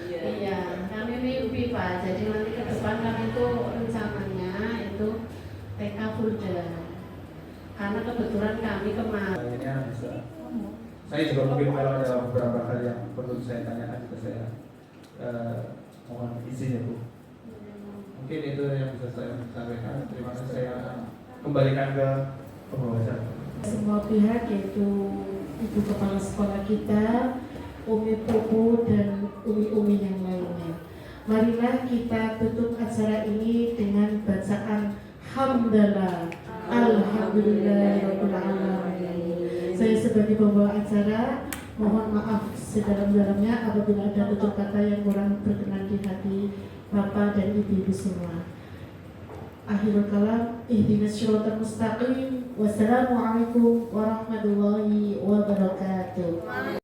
Iya kami mimpi Pak, jadi nanti ke depan kami itu rencananya itu TK full day. karena kebetulan kami kemarin Akhirnya bisa. Saya juga mungkin kalau ada beberapa hal yang perlu saya tanyakan juga saya mohon izin ya Bu. Mungkin itu yang bisa saya sampaikan. Terima kasih, saya kembalikan ke pembahasan. Semua pihak yaitu Ibu Kepala Sekolah kita, Umi Pupu dan Umi-Umi yang lainnya. Marilah kita tutup acara ini dengan bacaan Hamdalah, Alhamdulillahirabbil alamin. Saya sebagai pembawa acara mohon maaf sedalam-dalamnya apabila ada tutur kata yang kurang berkenan di hati Bapak dan Ibu-ibu semua. Akhirul kalam, ihdinas syiratal mustaqim. Wassalamualaikum warahmatullahi wabarakatuh.